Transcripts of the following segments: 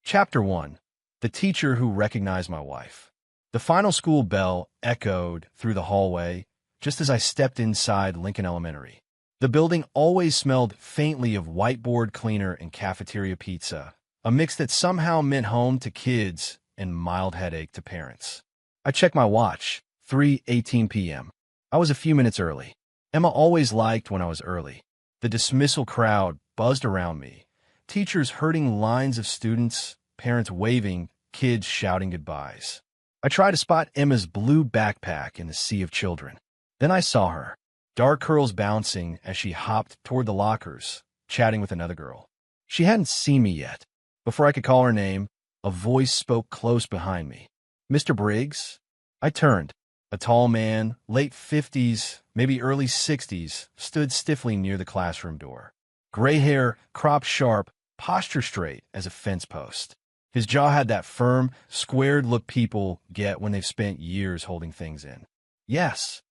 Chapter 1. The Teacher Who Recognized My Wife. The final school bell echoed through the hallway just as I stepped inside Lincoln Elementary. The building always smelled faintly of whiteboard cleaner and cafeteria pizza, a mix that somehow meant home to kids and mild headache to parents. I checked my watch, 3:18 p.m. I was a few minutes early. Emma always liked when I was early. The dismissal crowd buzzed around me, teachers herding lines of students, parents waving, kids shouting goodbyes. I tried to spot Emma's blue backpack in the sea of children. Then I saw her, dark curls bouncing as she hopped toward the lockers, chatting with another girl. She hadn't seen me yet. Before I could call her name, a voice spoke close behind me. "Mr. Briggs?" I turned. A tall man, late 50s, maybe early 60s, stood stiffly near the classroom door. Gray hair, cropped sharp, posture straight as a fence post. His jaw had that firm, squared look people get when they've spent years holding things in. "Yes,"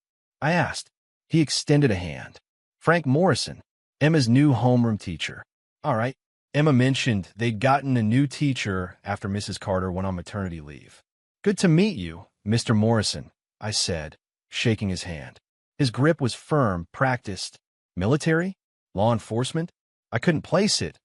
I asked. He extended a hand. "Frank Morrison, Emma's new homeroom teacher." "All right." Emma mentioned they'd gotten a new teacher after Mrs. Carter went on maternity leave. "Good to meet you, Mr. Morrison," I said, shaking his hand. His grip was firm, practiced. Military? Law enforcement? I couldn't place it,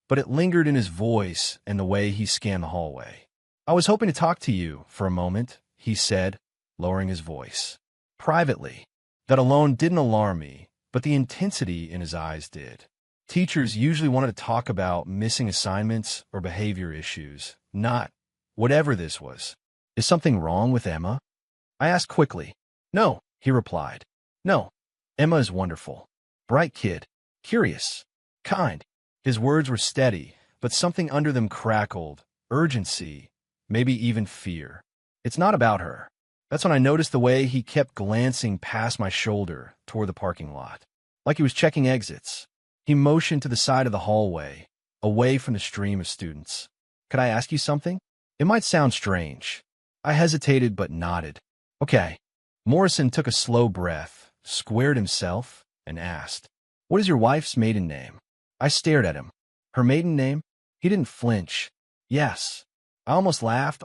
but it lingered in his voice and the way he scanned the hallway. "I was hoping to talk to you for a moment," he said, lowering his voice. Privately. That alone didn't alarm me, but the intensity in his eyes did. Teachers usually wanted to talk about missing assignments or behavior issues, not whatever this was. "Is something wrong with Emma?" I asked quickly. "No," he replied. "No. Emma is wonderful. Bright kid. Curious. Kind." His words were steady, but something under them crackled. Urgency. Maybe even fear. "It's not about her." That's when I noticed the way he kept glancing past my shoulder toward the parking lot, like he was checking exits. He motioned to the side of the hallway, away from the stream of students. "Could I ask you something? It might sound strange." I hesitated but nodded. "Okay." Morrison took a slow breath, squared himself, and asked, "What is your wife's maiden name?" I stared at him. "Her maiden name?" He didn't flinch. "Yes." I almost laughed,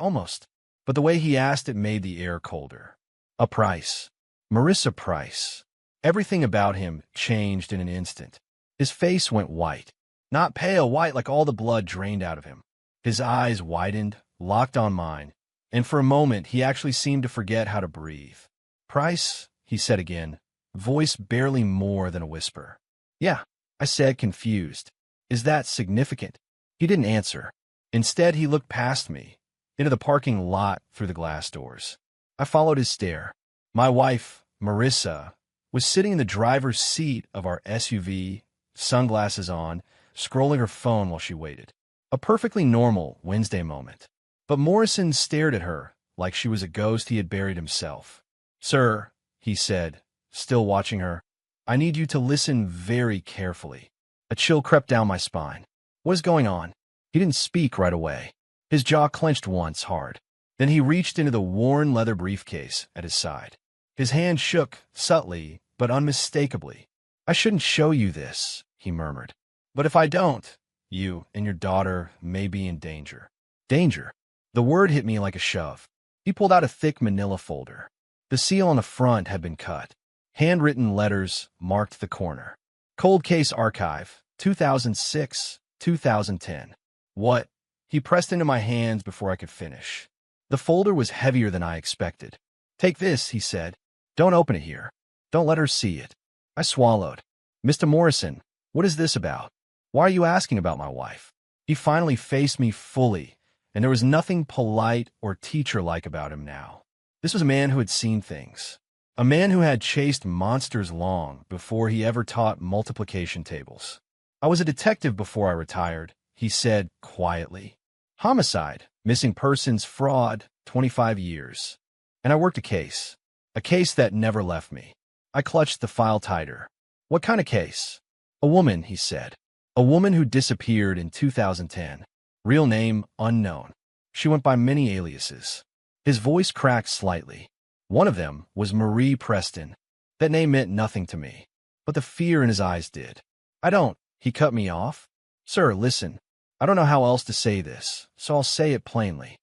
but the way he asked it made the air colder. "A Price. Marissa Price." Everything about him changed in an instant. His face went white. Not pale white like all the blood drained out of him. His eyes widened, locked on mine, and for a moment he actually seemed to forget how to breathe. "Price?" he said again, voice barely more than a whisper. "Yeah," I said, confused. "Is that significant?" He didn't answer. Instead, he looked past me, into the parking lot through the glass doors. I followed his stare. My wife, Marissa, was sitting in the driver's seat of our SUV, sunglasses on, scrolling her phone while she waited. A perfectly normal Wednesday moment. But Morrison stared at her like she was a ghost he had buried himself. "Sir," he said, still watching her, "I need you to listen very carefully." A chill crept down my spine. "What is going on?" He didn't speak right away. His jaw clenched once hard. Then he reached into the worn leather briefcase at his side. His hand shook, subtly, but unmistakably. "I shouldn't show you this," he murmured. "But if I don't, you and your daughter may be in danger." Danger? The word hit me like a shove. He pulled out a thick manila folder. The seal on the front had been cut. Handwritten letters marked the corner. "Cold Case Archive, 2006, 2010. "What?" He pressed into my hands before I could finish. The folder was heavier than I expected. "Take this," he said. "Don't open it here. Don't let her see it." I swallowed. "Mr. Morrison, what is this about? Why are you asking about my wife?" He finally faced me fully, and there was nothing polite or teacher-like about him now. This was a man who had seen things. A man who had chased monsters long before he ever taught multiplication tables. "I was a detective before I retired," he said quietly. "Homicide, missing persons, fraud, 25 years. And I worked a case that never left me." I clutched the file tighter. "What kind of case?" "A woman," he said. "A woman who disappeared in 2010. Real name unknown. She went by many aliases." His voice cracked slightly. One of them was Marie Preston. That name meant nothing to me, but the fear in his eyes did. "I don't," he cut me off. "Sir, listen. I don't know how else to say this, so I'll say it plainly.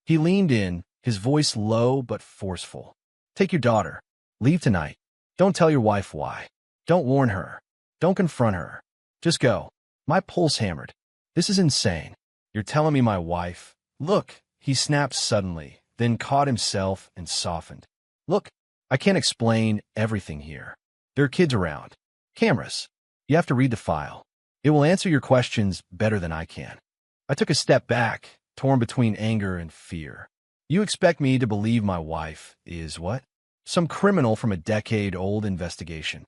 He leaned in, his voice low but forceful. Take your daughter. Leave tonight. Don't tell your wife why. Don't warn her. Don't confront her. Just go. My pulse hammered. This is insane. You're telling me my wife? Look, he snapped suddenly, then caught himself and softened. Look, I can't explain everything here. There are kids around. Cameras. You have to read the file. It will answer your questions better than I can. I took a step back, torn between anger and fear. You expect me to believe my wife is what? Some criminal from a decade-old investigation.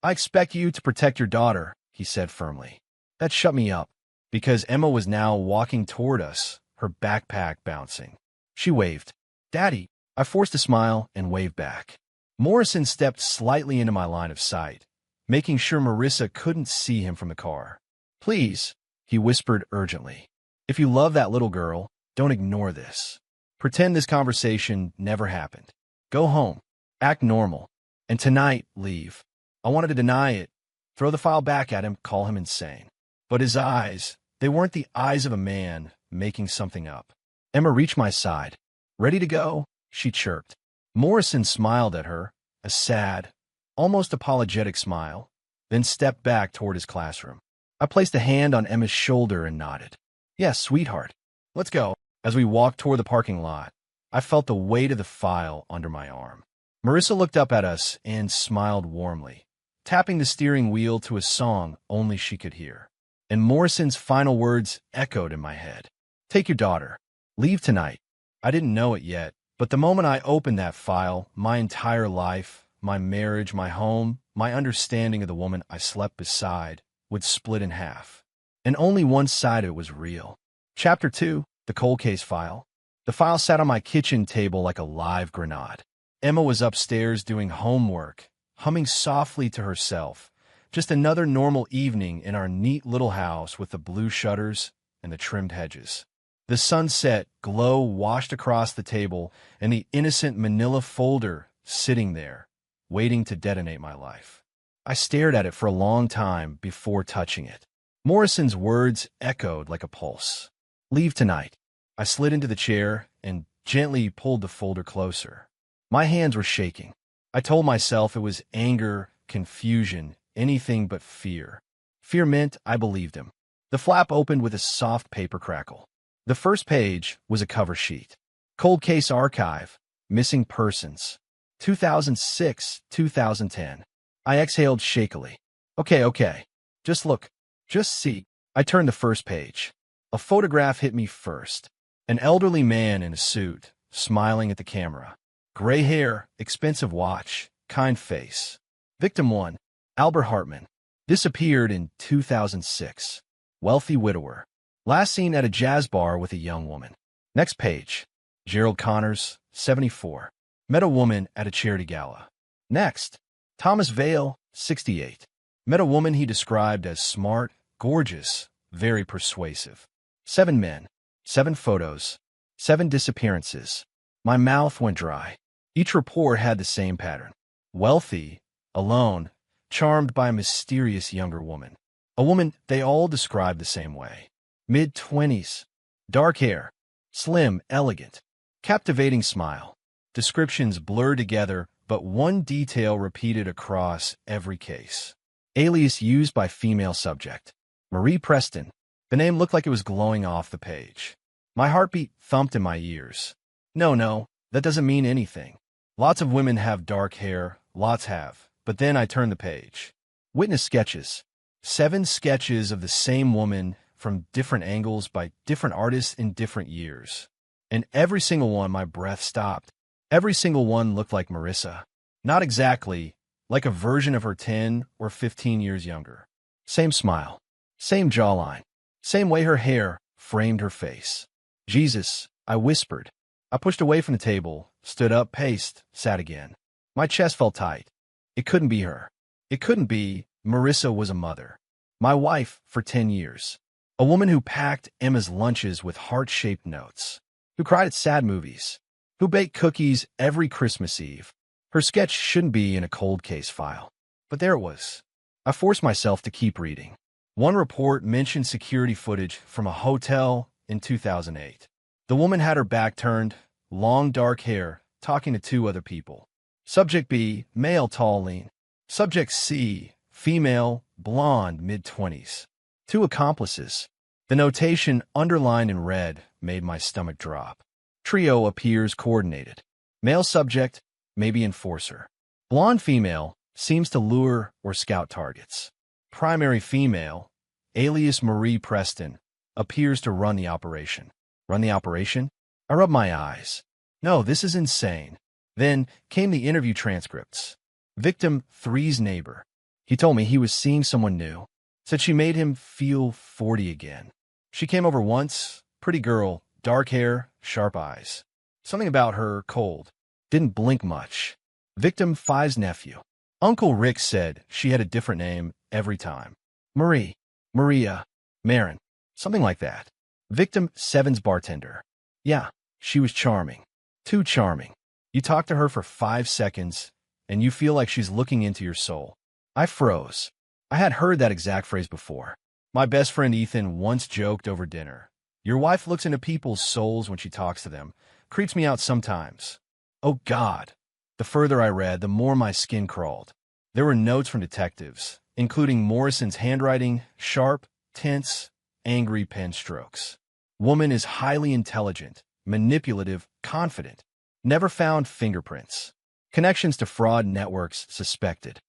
I expect you to protect your daughter, he said firmly. That shut me up, because Emma was now walking toward us, her backpack bouncing. She waved. Daddy. I forced a smile and waved back. Morrison stepped slightly into my line of sight, making sure Marissa couldn't see him from the car. Please, he whispered urgently. If you love that little girl, don't ignore this. Pretend this conversation never happened. Go home. Act normal. And tonight, leave. I wanted to deny it, throw the file back at him, call him insane. But his eyes, they weren't the eyes of a man making something up. Emma reached my side. Ready to go? She chirped. Morrison smiled at her, a sad, almost apologetic smile, then stepped back toward his classroom. I placed a hand on Emma's shoulder and nodded. Yes, sweetheart. Let's go. As we walked toward the parking lot, I felt the weight of the file under my arm. Marissa looked up at us and smiled warmly, tapping the steering wheel to a song only she could hear. And Morrison's final words echoed in my head. Take your daughter. Leave tonight. I didn't know it yet, but the moment I opened that file, my entire life, my marriage, my home, my understanding of the woman I slept beside would split in half. And only one side of it was real. Chapter 2, the cold case file. The file sat on my kitchen table like a live grenade. Emma was upstairs doing homework, humming softly to herself. Just another normal evening in our neat little house with the blue shutters and the trimmed hedges. The sunset glow washed across the table and the innocent manila folder sitting there, waiting to detonate my life. I stared at it for a long time before touching it. Morrison's words echoed like a pulse. Leave tonight. I slid into the chair and gently pulled the folder closer. My hands were shaking. I told myself it was anger, confusion, anything but fear. Fear meant I believed him. The flap opened with a soft paper crackle. The first page was a cover sheet. Cold Case Archive, Missing Persons, 2006-2010. I exhaled shakily. Okay. Just look. Just see. I turned the first page. A photograph hit me first. An elderly man in a suit, smiling at the camera. Gray hair, expensive watch, kind face. Victim 1, Albert Hartman. Disappeared in 2006. Wealthy widower. Last seen at a jazz bar with a young woman. Next page. Gerald Connors, 74. Met a woman at a charity gala. Next. Thomas Vale, 68. Met a woman he described as smart, gorgeous, very persuasive. 7 men. 7 photos. 7 disappearances. My mouth went dry. Each report had the same pattern. Wealthy, alone, charmed by a mysterious younger woman. A woman they all described the same way. Mid-20s. Dark hair. Slim, elegant. Captivating smile. Descriptions blurred together, but one detail repeated across every case. Alias used by female subject. Marie Preston. The name looked like it was glowing off the page. My heartbeat thumped in my ears. No, that doesn't mean anything. Lots of women have dark hair, lots have. But then I turned the page. Witness sketches. 7 sketches of the same woman from different angles by different artists in different years. And every single one, my breath stopped. Every single one looked like Marissa. Not exactly, like a version of her 10 or 15 years younger. Same smile. Same jawline. Same way her hair framed her face. Jesus, I whispered. I pushed away from the table, stood up, paced, sat again. My chest felt tight. It couldn't be her. It couldn't be. Marissa was a mother. My wife for 10 years. A woman who packed Emma's lunches with heart-shaped notes. Who cried at sad movies. Who baked cookies every Christmas Eve. Her sketch shouldn't be in a cold case file. But there it was. I forced myself to keep reading. One report mentioned security footage from a hotel in 2008. The woman had her back turned, long dark hair, talking to two other people. Subject B, male, tall, lean. Subject C, female, blonde, mid-20s. Two accomplices. The notation underlined in red made my stomach drop. Trio appears coordinated. Male subject, maybe enforcer. Blonde female, seems to lure or scout targets. Primary female, alias Marie Preston, appears to run the operation. Run the operation? I rubbed my eyes. No, this is insane. Then came the interview transcripts. Victim 3's neighbor. He told me he was seeing someone new. Said she made him feel 40 again. She came over once, pretty girl, dark hair, sharp eyes. Something about her, cold. Didn't blink much. Victim 5's nephew. Uncle Rick said she had a different name every time. Marie, Maria, Marin, something like that. Victim 7's bartender. Yeah, she was charming. Too charming. You talk to her for 5 seconds, and you feel like she's looking into your soul. I froze. I had heard that exact phrase before. My best friend Ethan once joked over dinner. Your wife looks into people's souls when she talks to them. Creeps me out sometimes. Oh, God. The further I read, the more my skin crawled. There were notes from detectives, including Morrison's handwriting, sharp, tense, angry pen strokes. Woman is highly intelligent, manipulative, confident. Never found fingerprints. Connections to fraud networks suspected.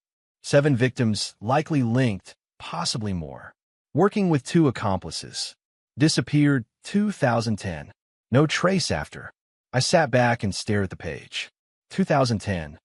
7 victims likely linked, possibly more. Working with 2 accomplices. Disappeared 2010. No trace after. I sat back and stared at the page. 2010.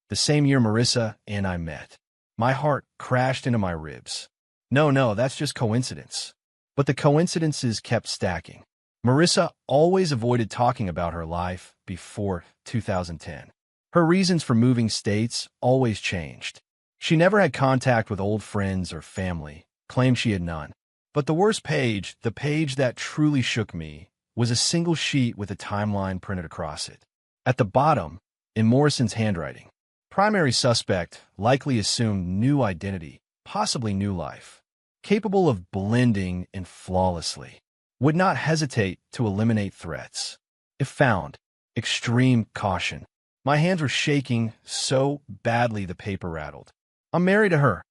The same year Marissa and I met. My heart crashed into my ribs. No, that's just coincidence. But the coincidences kept stacking. Marissa always avoided talking about her life before 2010. Her reasons for moving states always changed. She never had contact with old friends or family, claimed she had none. But the worst page, the page that truly shook me, was a single sheet with a timeline printed across it. At the bottom, in Morrison's handwriting, primary suspect likely assumed new identity, possibly new life, capable of blending in flawlessly. Would not hesitate to eliminate threats. If found, extreme caution. My hands were shaking so badly the paper rattled. I'm married to her,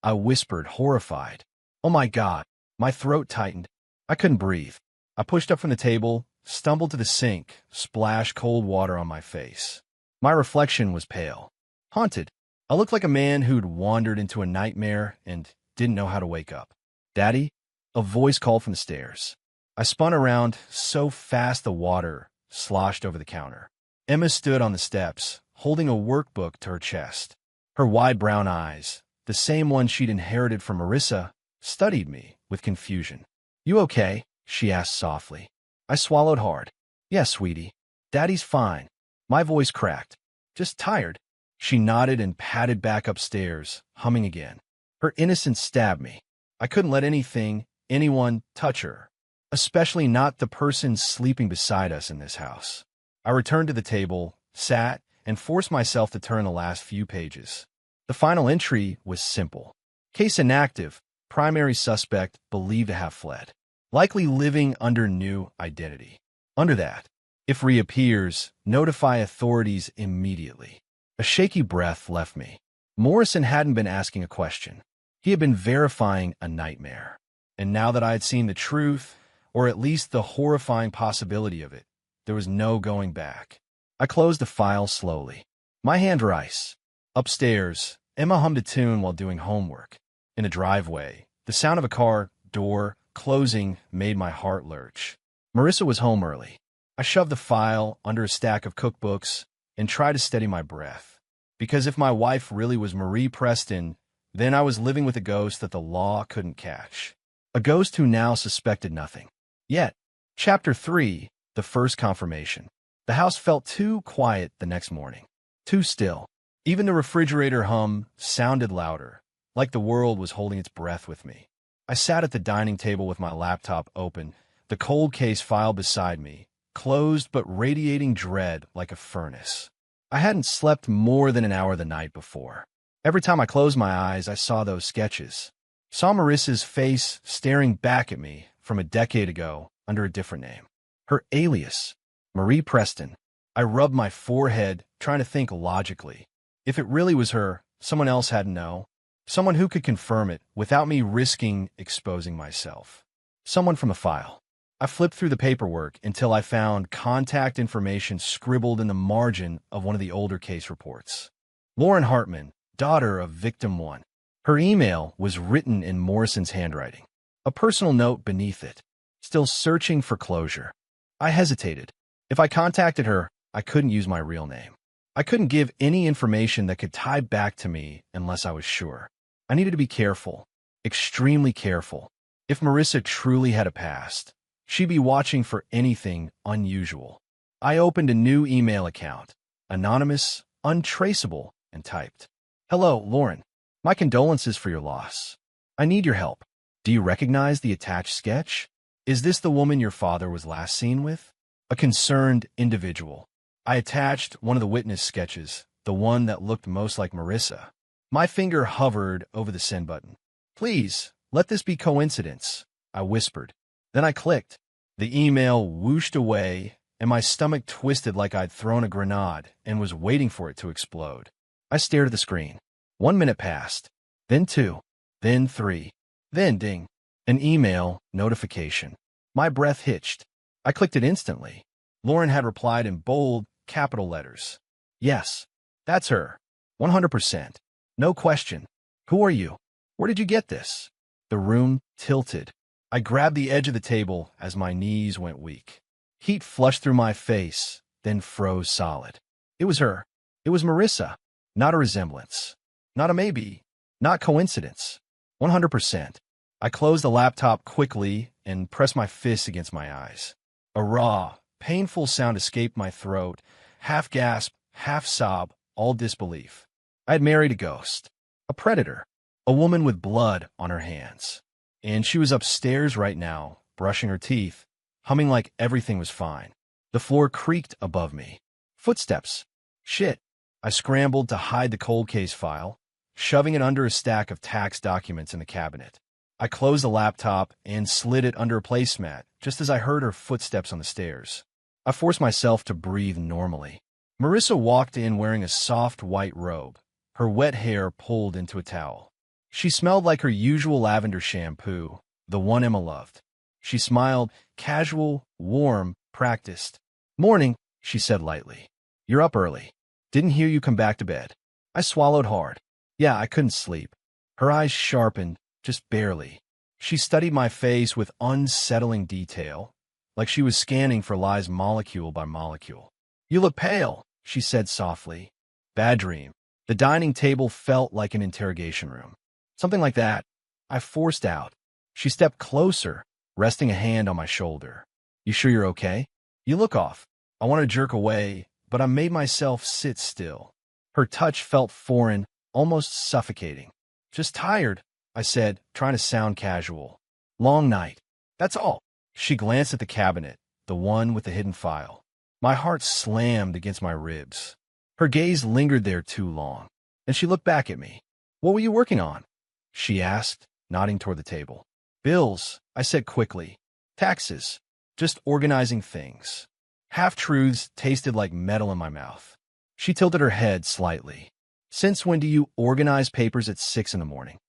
I whispered, horrified. Oh my God, my throat tightened. I couldn't breathe. I pushed up from the table, stumbled to the sink, splashed cold water on my face. My reflection was pale. Haunted. I looked like a man who'd wandered into a nightmare and didn't know how to wake up. Daddy? A voice called from the stairs. I spun around so fast the water sloshed over the counter. Emma stood on the steps, holding a workbook to her chest. Her wide brown eyes, the same ones she'd inherited from Marissa, studied me with confusion. You okay? She asked softly. I swallowed hard. Yes, sweetie. Daddy's fine. My voice cracked. Just tired. She nodded and padded back upstairs, humming again. Her innocence stabbed me. I couldn't let anyone touch her. Especially not the person sleeping beside us in this house. I returned to the table, sat, and forced myself to turn the last few pages. The final entry was simple. Case inactive, primary suspect believed to have fled. Likely living under new identity. Under that, if reappears, notify authorities immediately. A shaky breath left me. Morrison hadn't been asking a question. He had been verifying a nightmare. And now that I had seen the truth, or at least the horrifying possibility of it, there was no going back. I closed the file slowly. My hand were ice. Upstairs, Emma hummed a tune while doing homework. In the driveway, the sound of a car door closing made my heart lurch. Marissa was home early. I shoved the file under a stack of cookbooks and tried to steady my breath. Because if my wife really was Marie Preston, then I was living with a ghost that the law couldn't catch. A ghost who now suspected nothing. Yet, Chapter 3, the first confirmation. The house felt too quiet the next morning. Too still. Even the refrigerator hum sounded louder, like the world was holding its breath with me. I sat at the dining table with my laptop open, the cold case file beside me, closed but radiating dread like a furnace. I hadn't slept more than an hour the night before. Every time I closed my eyes, I saw those sketches. Saw Marissa's face staring back at me from a decade ago under a different name. Her alias, Marie Preston. I rubbed my forehead, trying to think logically. If it really was her, someone else had to know. Someone who could confirm it without me risking exposing myself. Someone from a file. I flipped through the paperwork until I found contact information scribbled in the margin of one of the older case reports. Lauren Hartman, daughter of victim 1. Her email was written in Morrison's handwriting. A personal note beneath it. Still searching for closure. I hesitated. If I contacted her, I couldn't use my real name. I couldn't give any information that could tie back to me unless I was sure. I needed to be careful. Extremely careful. If Marissa truly had a past, she'd be watching for anything unusual. I opened a new email account. Anonymous, untraceable, and typed. Hello, Lauren. My condolences for your loss. I need your help. Do you recognize the attached sketch? Is this the woman your father was last seen with? A concerned individual. I attached one of the witness sketches, the one that looked most like Marissa. My finger hovered over the send button. Please, let this be coincidence, I whispered. Then I clicked. The email whooshed away, and my stomach twisted like I'd thrown a grenade and was waiting for it to explode. I stared at the screen. 1 minute passed, then 2, then 3, then ding. An email notification. My breath hitched. I clicked it instantly. Lauren had replied in bold, capital letters. Yes, that's her. 100%. No question. Who are you? Where did you get this? The room tilted. I grabbed the edge of the table as my knees went weak. Heat flushed through my face, then froze solid. It was her. It was Marissa. Not a resemblance. Not a maybe. Not coincidence. 100%. I closed the laptop quickly and pressed my fist against my eyes. A raw, painful sound escaped my throat, half gasp, half sob, all disbelief. I had married a ghost. A predator. A woman with blood on her hands. And she was upstairs right now, brushing her teeth, humming like everything was fine. The floor creaked above me. Footsteps. Shit. I scrambled to hide the cold case file, shoving it under a stack of tax documents in the cabinet. I closed the laptop and slid it under a placemat just as I heard her footsteps on the stairs. I forced myself to breathe normally. Marissa walked in wearing a soft white robe, her wet hair pulled into a towel. She smelled like her usual lavender shampoo, the one Emma loved. She smiled, casual, warm, practiced. Morning, she said lightly. You're up early. Didn't hear you come back to bed. I swallowed hard. Yeah, I couldn't sleep. Her eyes sharpened, just barely. She studied my face with unsettling detail, like she was scanning for lies molecule by molecule. You look pale, she said softly. Bad dream. The dining table felt like an interrogation room. Something like that. I forced out. She stepped closer, resting a hand on my shoulder. You sure you're okay? You look off. I want to jerk away, but I made myself sit still. Her touch felt foreign, almost suffocating. Just tired, I said, trying to sound casual. Long night. That's all. She glanced at the cabinet, the one with the hidden file. My heart slammed against my ribs. Her gaze lingered there too long, and she looked back at me. What were you working on? She asked, nodding toward the table. Bills, I said quickly. Taxes. Just organizing things. Half-truths tasted like metal in my mouth. She tilted her head slightly. Since when do you organize papers at 6 in the morning?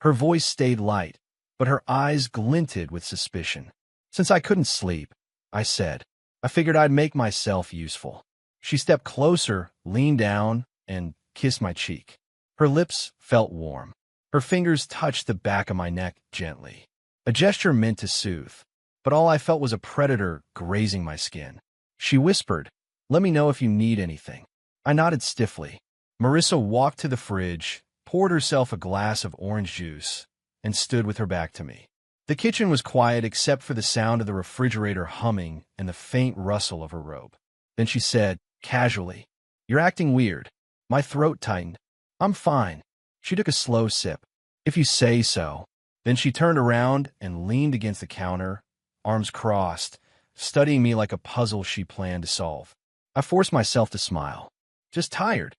Her voice stayed light, but her eyes glinted with suspicion. Since I couldn't sleep, I said. I figured I'd make myself useful. She stepped closer, leaned down, and kissed my cheek. Her lips felt warm. Her fingers touched the back of my neck gently. A gesture meant to soothe, but all I felt was a predator grazing my skin. She whispered, let me know if you need anything. I nodded stiffly. Marissa walked to the fridge, poured herself a glass of orange juice, and stood with her back to me. The kitchen was quiet except for the sound of the refrigerator humming and the faint rustle of her robe. Then she said, casually, you're acting weird. My throat tightened. I'm fine. She took a slow sip. If you say so. Then she turned around and leaned against the counter, arms crossed, studying me like a puzzle she planned to solve. I forced myself to smile. Just tired.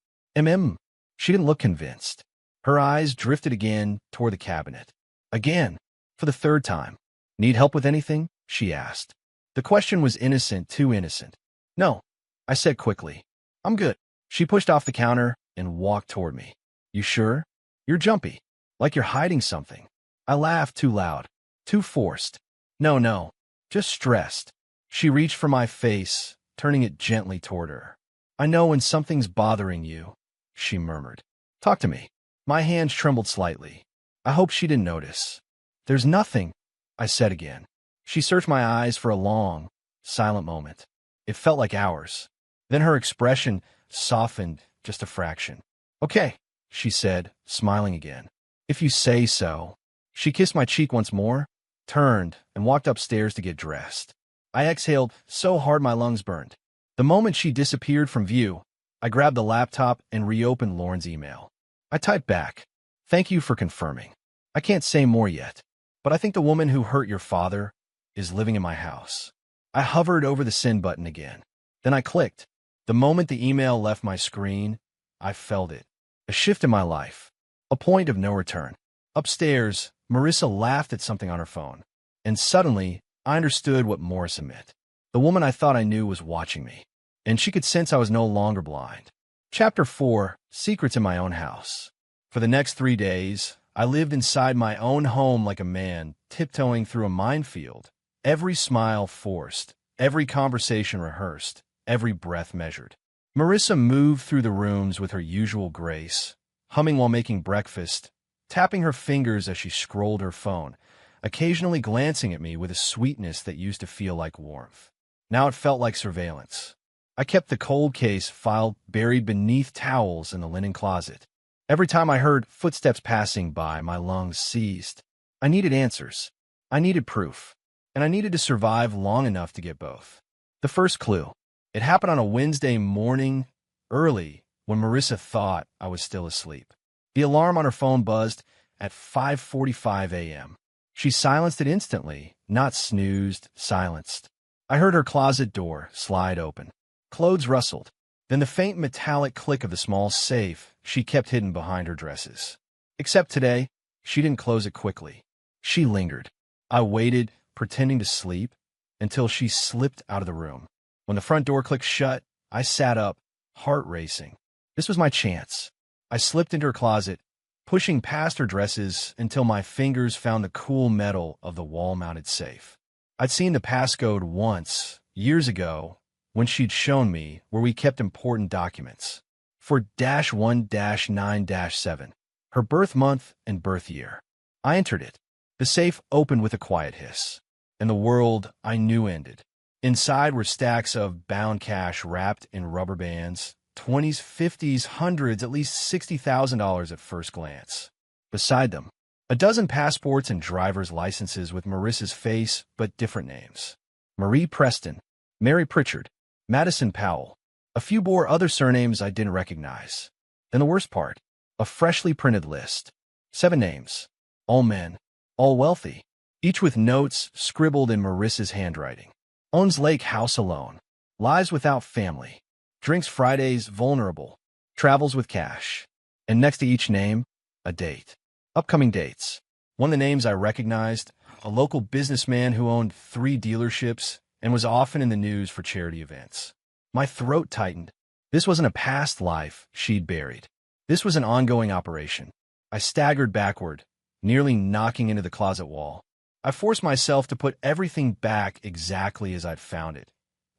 She didn't look convinced. Her eyes drifted again toward the cabinet. Again, for the third time. Need help with anything? She asked. The question was innocent, too innocent. No, I said quickly. I'm good. She pushed off the counter and walked toward me. You sure? You're jumpy. Like you're hiding something. I laughed too loud. Too forced. No, just stressed. She reached for my face, turning it gently toward her. I know when something's bothering you, she murmured. Talk to me. My hands trembled slightly. I hope she didn't notice. There's nothing, I said again. She searched my eyes for a long, silent moment. It felt like hours. Then her expression softened just a fraction. Okay, she said, smiling again. If you say so. She kissed my cheek once more, turned, and walked upstairs to get dressed. I exhaled so hard my lungs burned. The moment she disappeared from view, I grabbed the laptop and reopened Lauren's email. I typed back, "Thank you for confirming. I can't say more yet, but I think the woman who hurt your father is living in my house." I hovered over the send button again. Then I clicked. The moment the email left my screen, I felt it. A shift in my life. A point of no return. Upstairs, Marissa laughed at something on her phone. And suddenly, I understood what Marissa meant. The woman I thought I knew was watching me. And she could sense I was no longer blind. Chapter 4, Secrets in My Own House. For the next 3 days, I lived inside my own home like a man, tiptoeing through a minefield. Every smile forced, every conversation rehearsed, every breath measured. Marissa moved through the rooms with her usual grace, humming while making breakfast, tapping her fingers as she scrolled her phone, occasionally glancing at me with a sweetness that used to feel like warmth. Now it felt like surveillance. I kept the cold case file buried beneath towels in the linen closet. Every time I heard footsteps passing by, my lungs seized. I needed answers. I needed proof. And I needed to survive long enough to get both. The first clue. It happened on a Wednesday morning, early, when Marissa thought I was still asleep. The alarm on her phone buzzed at 5:45 a.m. She silenced it instantly, not snoozed, silenced. I heard her closet door slide open. Clothes rustled. Then the faint metallic click of the small safe she kept hidden behind her dresses. Except today, she didn't close it quickly. She lingered. I waited, pretending to sleep, until she slipped out of the room. When the front door clicked shut, I sat up, heart racing. This was my chance. I slipped into her closet, pushing past her dresses until my fingers found the cool metal of the wall-mounted safe. I'd seen the passcode once, years ago, when she'd shown me where we kept important documents. For -1-9-7, her birth month and birth year. I entered it. The safe opened with a quiet hiss, and the world I knew ended. Inside were stacks of bound cash wrapped in rubber bands, 20s, 50s, hundreds, at least $60,000 at first glance. Beside them, a dozen passports and driver's licenses with Marissa's face but different names. Marie Preston, Mary Pritchard, Madison Powell. A few bore other surnames I didn't recognize. And the worst part, a freshly printed list. 7 names. All men. All wealthy. Each with notes scribbled in Marissa's handwriting. Owns lake house alone. Lives without family. Drinks Fridays vulnerable. Travels with cash. And next to each name, a date. Upcoming dates. One of the names I recognized, a local businessman who owned 3 dealerships and was often in the news for charity events. My throat tightened. This wasn't a past life she'd buried. This was an ongoing operation. I staggered backward, nearly knocking into the closet wall. I forced myself to put everything back exactly as I'd found it,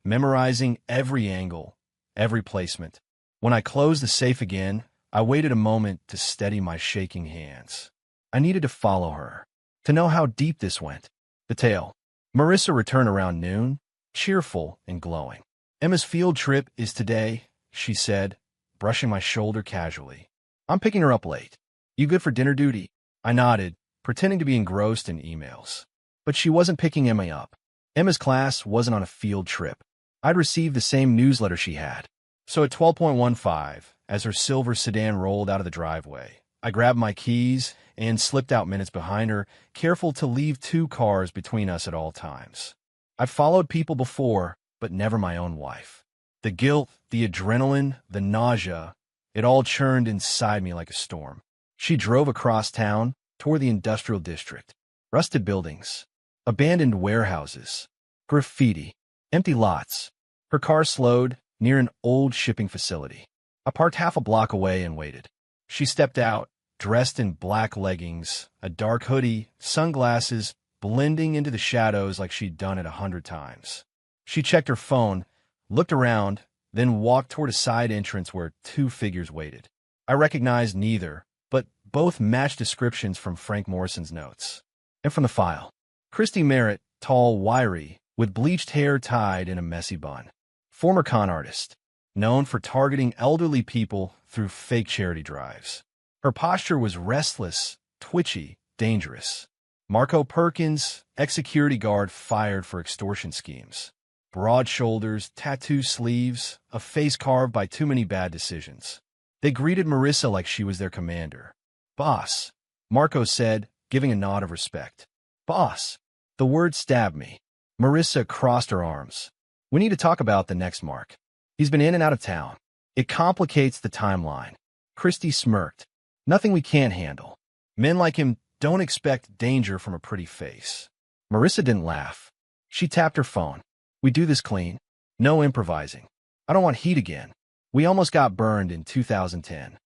memorizing every angle, every placement. When I closed the safe again, I waited a moment to steady my shaking hands. I needed to follow her, to know how deep this went. The tale. Marissa returned around noon, cheerful and glowing. "Emma's field trip is today," she said, brushing my shoulder casually. "I'm picking her up late. You good for dinner duty?" I nodded, pretending to be engrossed in emails. But she wasn't picking Emma up. Emma's class wasn't on a field trip. I'd received the same newsletter she had. So at 12:15, as her silver sedan rolled out of the driveway, I grabbed my keys and slipped out minutes behind her, careful to leave 2 cars between us at all times. I'd followed people before, but never my own wife. The guilt, the adrenaline, the nausea, it all churned inside me like a storm. She drove across town, toward the industrial district. Rusted buildings, abandoned warehouses, graffiti, empty lots. Her car slowed near an old shipping facility. I parked half a block away and waited. She stepped out, dressed in black leggings, a dark hoodie, sunglasses, blending into the shadows like she'd done it 100 times. She checked her phone, looked around, then walked toward a side entrance where two figures waited. I recognized neither, but both matched descriptions from Frank Morrison's notes. And from the file. Christy Merritt, tall, wiry, with bleached hair tied in a messy bun. Former con artist, known for targeting elderly people through fake charity drives. Her posture was restless, twitchy, dangerous. Marco Perkins, ex-security guard fired for extortion schemes. Broad shoulders, tattoo sleeves, a face carved by too many bad decisions. They greeted Marissa like she was their commander. "Boss," Marco said, giving a nod of respect. "Boss." The word stabbed me. Marissa crossed her arms. "We need to talk about the next Mark. He's been in and out of town. It complicates the timeline." Christy smirked. "Nothing we can't handle. Men like him don't expect danger from a pretty face." Marissa didn't laugh. She tapped her phone. "We do this clean. No improvising. I don't want heat again. We almost got burned in 2010.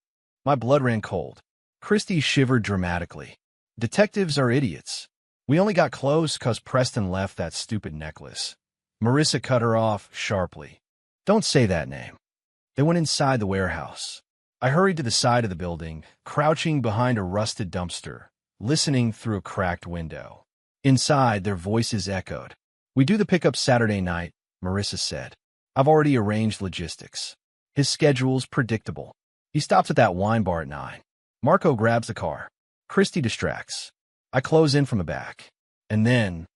My blood ran cold." Christy shivered dramatically. "Detectives are idiots. We only got close 'cause Preston left that stupid necklace." Marissa cut her off sharply. "Don't say that name." They went inside the warehouse. I hurried to the side of the building, crouching behind a rusted dumpster, listening through a cracked window. Inside, their voices echoed. "We do the pickup Saturday night," Marissa said. "I've already arranged logistics." His schedule's predictable. He stops at that wine bar at 9. Marco grabs the car. Christy distracts. I close in from the back. "And then?"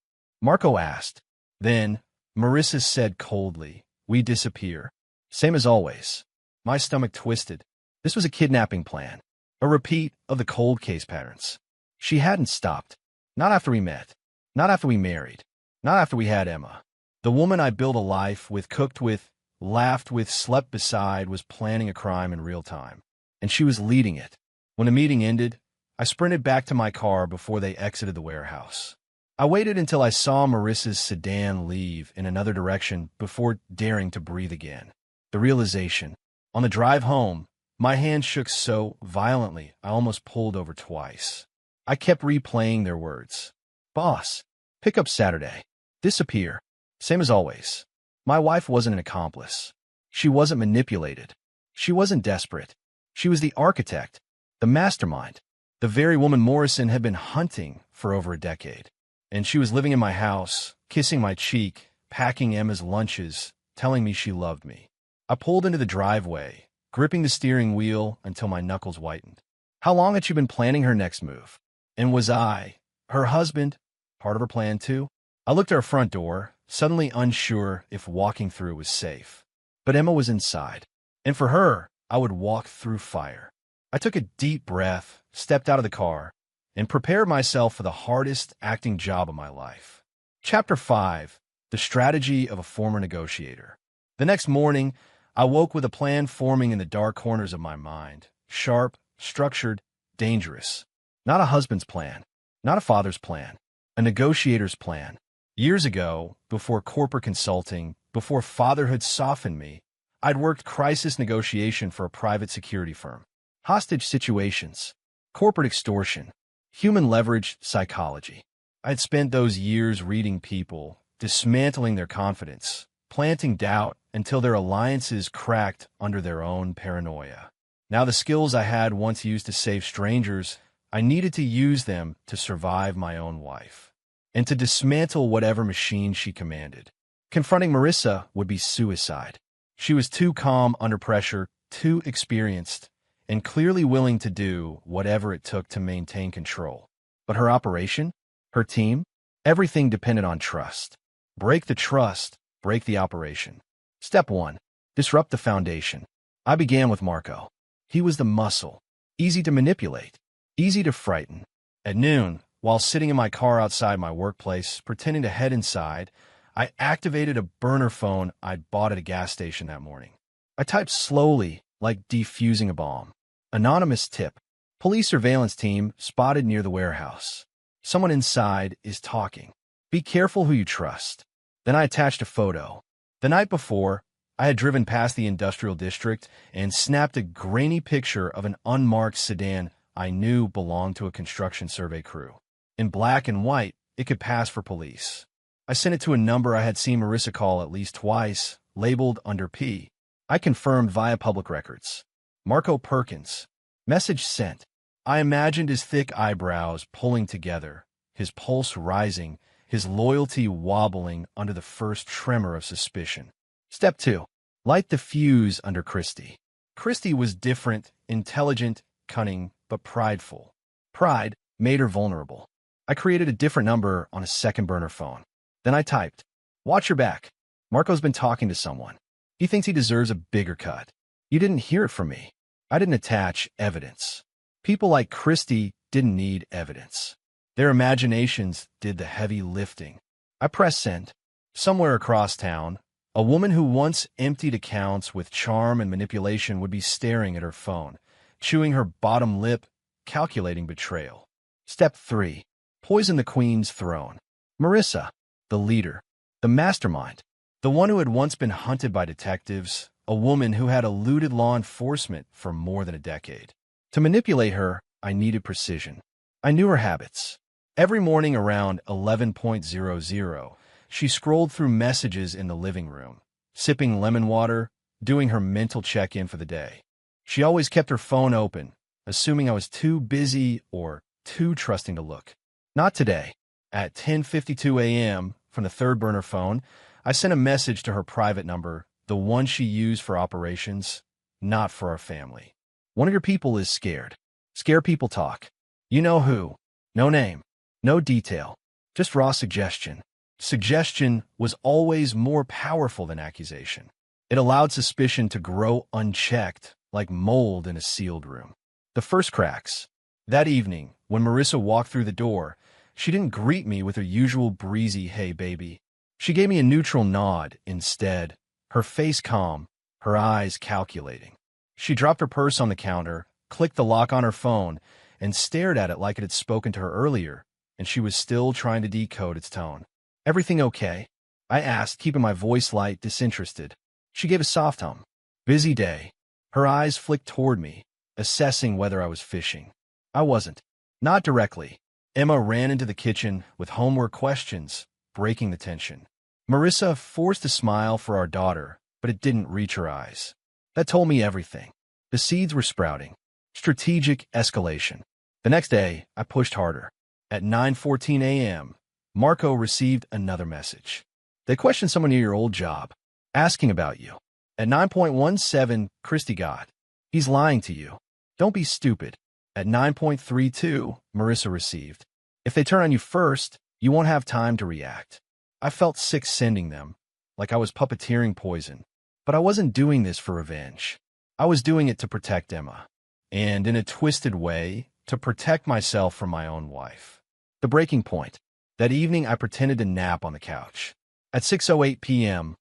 Marco asked. "Then," Marissa said coldly, "we disappear. Same as always." My stomach twisted. This was a kidnapping plan. A repeat of the cold case patterns. She hadn't stopped. Not after we met. Not after we married. Not after we had Emma. The woman I built a life with, cooked with, laughed with, slept beside, was planning a crime in real time. And she was leading it. When the meeting ended, I sprinted back to my car before they exited the warehouse. I waited until I saw Marissa's sedan leave in another direction before daring to breathe again. The realization. On the drive home, my hand shook so violently I almost pulled over twice. I kept replaying their words. "Boss, pick up Saturday. Disappear. Same as always." My wife wasn't an accomplice. She wasn't manipulated. She wasn't desperate. She was the architect, the mastermind, the very woman Morrison had been hunting for over a decade. And she was living in my house, kissing my cheek, packing Emma's lunches, telling me she loved me. I pulled into the driveway, gripping the steering wheel until my knuckles whitened. How long had she been planning her next move? And was I, her husband, part of her plan too? I looked at her front door, suddenly unsure if walking through was safe. But Emma was inside. And for her, I would walk through fire. I took a deep breath, stepped out of the car, and prepared myself for the hardest acting job of my life. Chapter 5. The Strategy of a Former Negotiator. The next morning, I woke with a plan forming in the dark corners of my mind. Sharp, structured, dangerous. Not a husband's plan. Not a father's plan. A negotiator's plan. Years ago, before corporate consulting, before fatherhood softened me, I'd worked crisis negotiation for a private security firm. Hostage situations. Corporate extortion. Human leverage psychology. I'd spent those years reading people, dismantling their confidence, planting doubt until their alliances cracked under their own paranoia. Now the skills I had once used to save strangers, I needed to use them to survive my own wife, and to dismantle whatever machine she commanded. Confronting Marissa would be suicide. She was too calm under pressure, too experienced, and clearly willing to do whatever it took to maintain control. But her operation, her team, everything depended on trust. Break the trust, break the operation. Step 1. Disrupt the foundation. I began with Marco. He was the muscle, easy to manipulate, easy to frighten. At noon, while sitting in my car outside my workplace, pretending to head inside, I activated a burner phone I'd bought at a gas station that morning. I typed slowly, like defusing a bomb. Anonymous tip. Police surveillance team spotted near the warehouse. Someone inside is talking. Be careful who you trust. Then I attached a photo. The night before, I had driven past the industrial district and snapped a grainy picture of an unmarked sedan I knew belonged to a construction survey crew. In black and white, it could pass for police. I sent it to a number I had seen Marissa call at least twice, labeled under P. I confirmed via public records. Marco Perkins. Message sent. I imagined his thick eyebrows pulling together, his pulse rising, his loyalty wobbling under the first tremor of suspicion. Step 2. Light the fuse under Christy. Christy was different, intelligent, cunning, but prideful. Pride made her vulnerable. I created a different number on a second burner phone. Then I typed, "Watch your back. Marco's been talking to someone. He thinks he deserves a bigger cut." You didn't hear it from me. I didn't attach evidence. People like Christy didn't need evidence. Their imaginations did the heavy lifting. I pressed send. Somewhere across town, a woman who once emptied accounts with charm and manipulation would be staring at her phone, chewing her bottom lip, calculating betrayal. Step 3. Poison the queen's throne. Marissa, the leader, the mastermind, the one who had once been hunted by detectives, a woman who had eluded law enforcement for more than a decade. To manipulate her, I needed precision. I knew her habits. Every morning around 11:00, she scrolled through messages in the living room, sipping lemon water, doing her mental check-in for the day. She always kept her phone open, assuming I was too busy or too trusting to look. Not today. At 10:52 a.m., from the third burner phone, I sent a message to her private number, the one she used for operations, not for our family. One of your people is scared. Scare people talk. You know who. No name. No detail. Just raw suggestion. Suggestion was always more powerful than accusation. It allowed suspicion to grow unchecked, like mold in a sealed room. The first cracks. That evening, when Marissa walked through the door, she didn't greet me with her usual breezy, "Hey, baby." She gave me a neutral nod instead, her face calm, her eyes calculating. She dropped her purse on the counter, clicked the lock on her phone, and stared at it like it had spoken to her earlier, and she was still trying to decode its tone. "Everything okay?" I asked, keeping my voice light, disinterested. She gave a soft hum. "Busy day." Her eyes flicked toward me, assessing whether I was fishing. I wasn't. Not directly. Emma ran into the kitchen with homework questions, breaking the tension. Marissa forced a smile for our daughter, but it didn't reach her eyes. That told me everything. The seeds were sprouting. Strategic escalation. The next day, I pushed harder. At 9:14 a.m., Marco received another message. "They questioned someone near your old job, asking about you." At 9:17, Christy got, "He's lying to you. Don't be stupid." At 9:32, Marissa received, "If they turn on you first, you won't have time to react." I felt sick sending them, like I was puppeteering poison. But I wasn't doing this for revenge. I was doing it to protect Emma. And in a twisted way, to protect myself from my own wife. The breaking point. That evening, I pretended to nap on the couch. At 6:08 p.m.,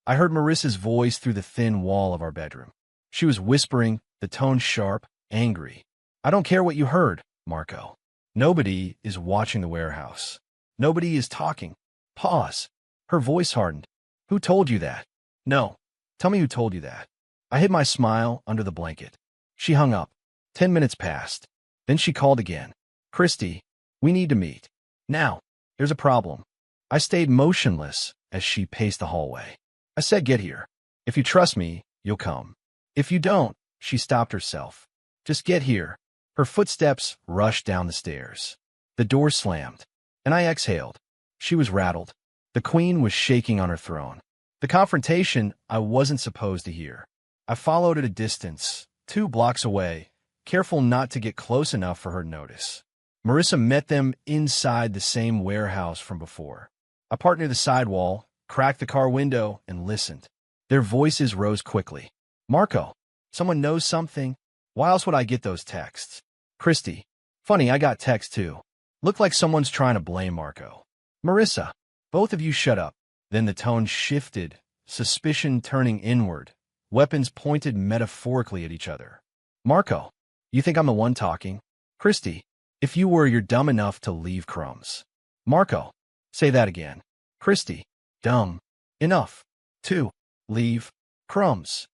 I heard Marissa's voice through the thin wall of our bedroom. She was whispering, the tone sharp, angry. "I don't care what you heard, Marco. Nobody is watching the warehouse. Nobody is talking." Pause. Her voice hardened. "Who told you that?" "No. Tell me who told you that." I hid my smile under the blanket. She hung up. 10 minutes passed. Then she called again. "Christy, we need to meet. Now. There's a problem." I stayed motionless as she paced the hallway. I said, "Get here. If you trust me, you'll come. If you don't," she stopped herself. "Just get here." Her footsteps rushed down the stairs. The door slammed, and I exhaled. She was rattled. The queen was shaking on her throne. The confrontation I wasn't supposed to hear. I followed at a distance, 2 blocks away, careful not to get close enough for her to notice. Marissa met them inside the same warehouse from before. I parked near the sidewall, cracked the car window, and listened. Their voices rose quickly. "Marco, someone knows something. Why else would I get those texts?" "Christy, funny, I got texts too. Looked like someone's trying to blame Marco." "Marissa, both of you shut up." Then the tone shifted, suspicion turning inward, weapons pointed metaphorically at each other. "Marco, You think I'm the one talking? Christy, if you were, you're dumb enough to leave crumbs. Marco, say that again. Christy, dumb enough to leave crumbs.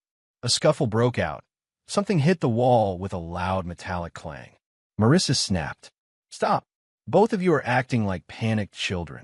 A scuffle broke out. Something hit the wall with a loud metallic clang. Marissa snapped. Stop. Both of you are acting like panicked children.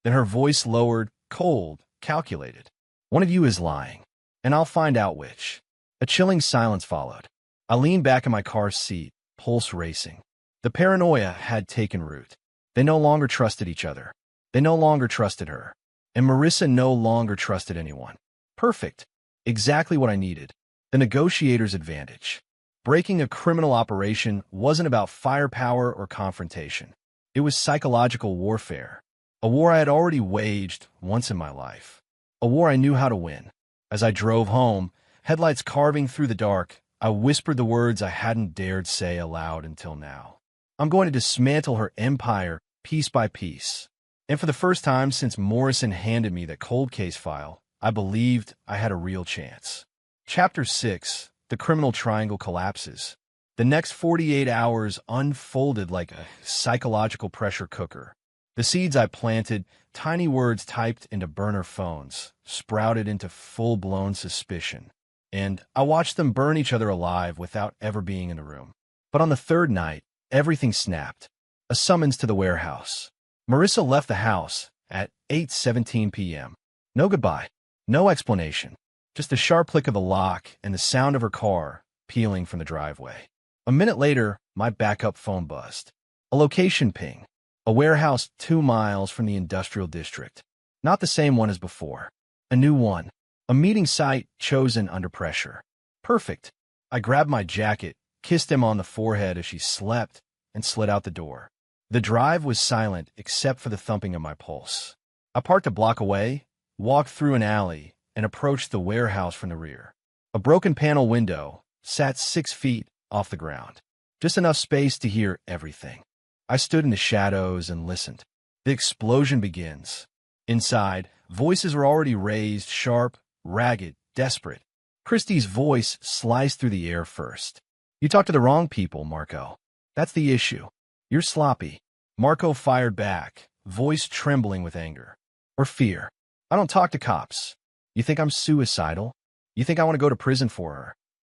Then her voice lowered, cold, calculated. One of you is lying, and I'll find out which. A chilling silence followed. I leaned back in my car's seat, pulse racing. The paranoia had taken root. They no longer trusted each other. They no longer trusted her. And Marissa no longer trusted anyone. Perfect. Exactly what I needed. The negotiator's advantage. Breaking a criminal operation wasn't about firepower or confrontation. It was psychological warfare. A war I had already waged once in my life. A war I knew how to win. As I drove home, headlights carving through the dark, I whispered the words I hadn't dared say aloud until now. I'm going to dismantle her empire piece by piece. And for the first time since Morrison handed me that cold case file, I believed I had a real chance. Chapter 6. The criminal triangle collapses. The next 48 hours unfolded like a psychological pressure cooker. The seeds I planted, tiny words typed into burner phones, sprouted into full-blown suspicion. And I watched them burn each other alive without ever being in the room. But on the third night, everything snapped. A summons to the warehouse. Marissa left the house at 8:17 p.m. No goodbye. No explanation. Just a sharp click of the lock and the sound of her car peeling from the driveway. A minute later, my backup phone buzzed. A location ping. A warehouse 2 miles from the industrial district. Not the same one as before. A new one. A meeting site chosen under pressure. Perfect. I grabbed my jacket, kissed him on the forehead as she slept, and slid out the door. The drive was silent except for the thumping of my pulse. I parked a block away, walked through an alley, and approached the warehouse from the rear. A broken panel window sat 6 feet off the ground. Just enough space to hear everything. I stood in the shadows and listened. The explosion begins. Inside, voices were already raised, sharp, ragged, desperate. Christy's voice sliced through the air first. You talked to the wrong people, Marco. That's the issue. You're sloppy. Marco fired back, voice trembling with anger. Or fear. I don't talk to cops. You think I'm suicidal? You think I want to go to prison for her?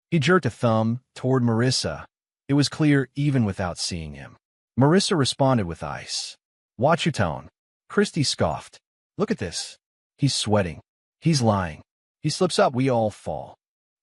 He jerked a thumb toward Marissa. It was clear even without seeing him. Marissa responded with ice. Watch your tone. Christy scoffed. Look at this. He's sweating. He's lying. He slips up, we all fall.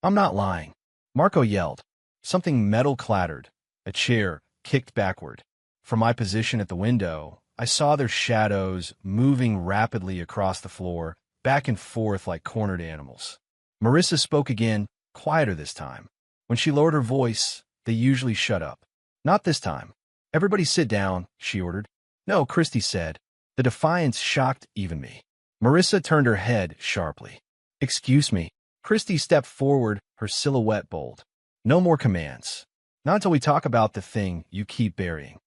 I'm not lying. Marco yelled. Something metal clattered. A chair kicked backward. From my position at the window, I saw their shadows moving rapidly across the floor, back and forth like cornered animals. Marissa spoke again, quieter this time. When she lowered her voice, they usually shut up. Not this time. Everybody sit down, she ordered. No, Christy said. The defiance shocked even me. Marissa turned her head sharply. Excuse me. Christy stepped forward, her silhouette bold. No more commands. Not until we talk about the thing you keep burying.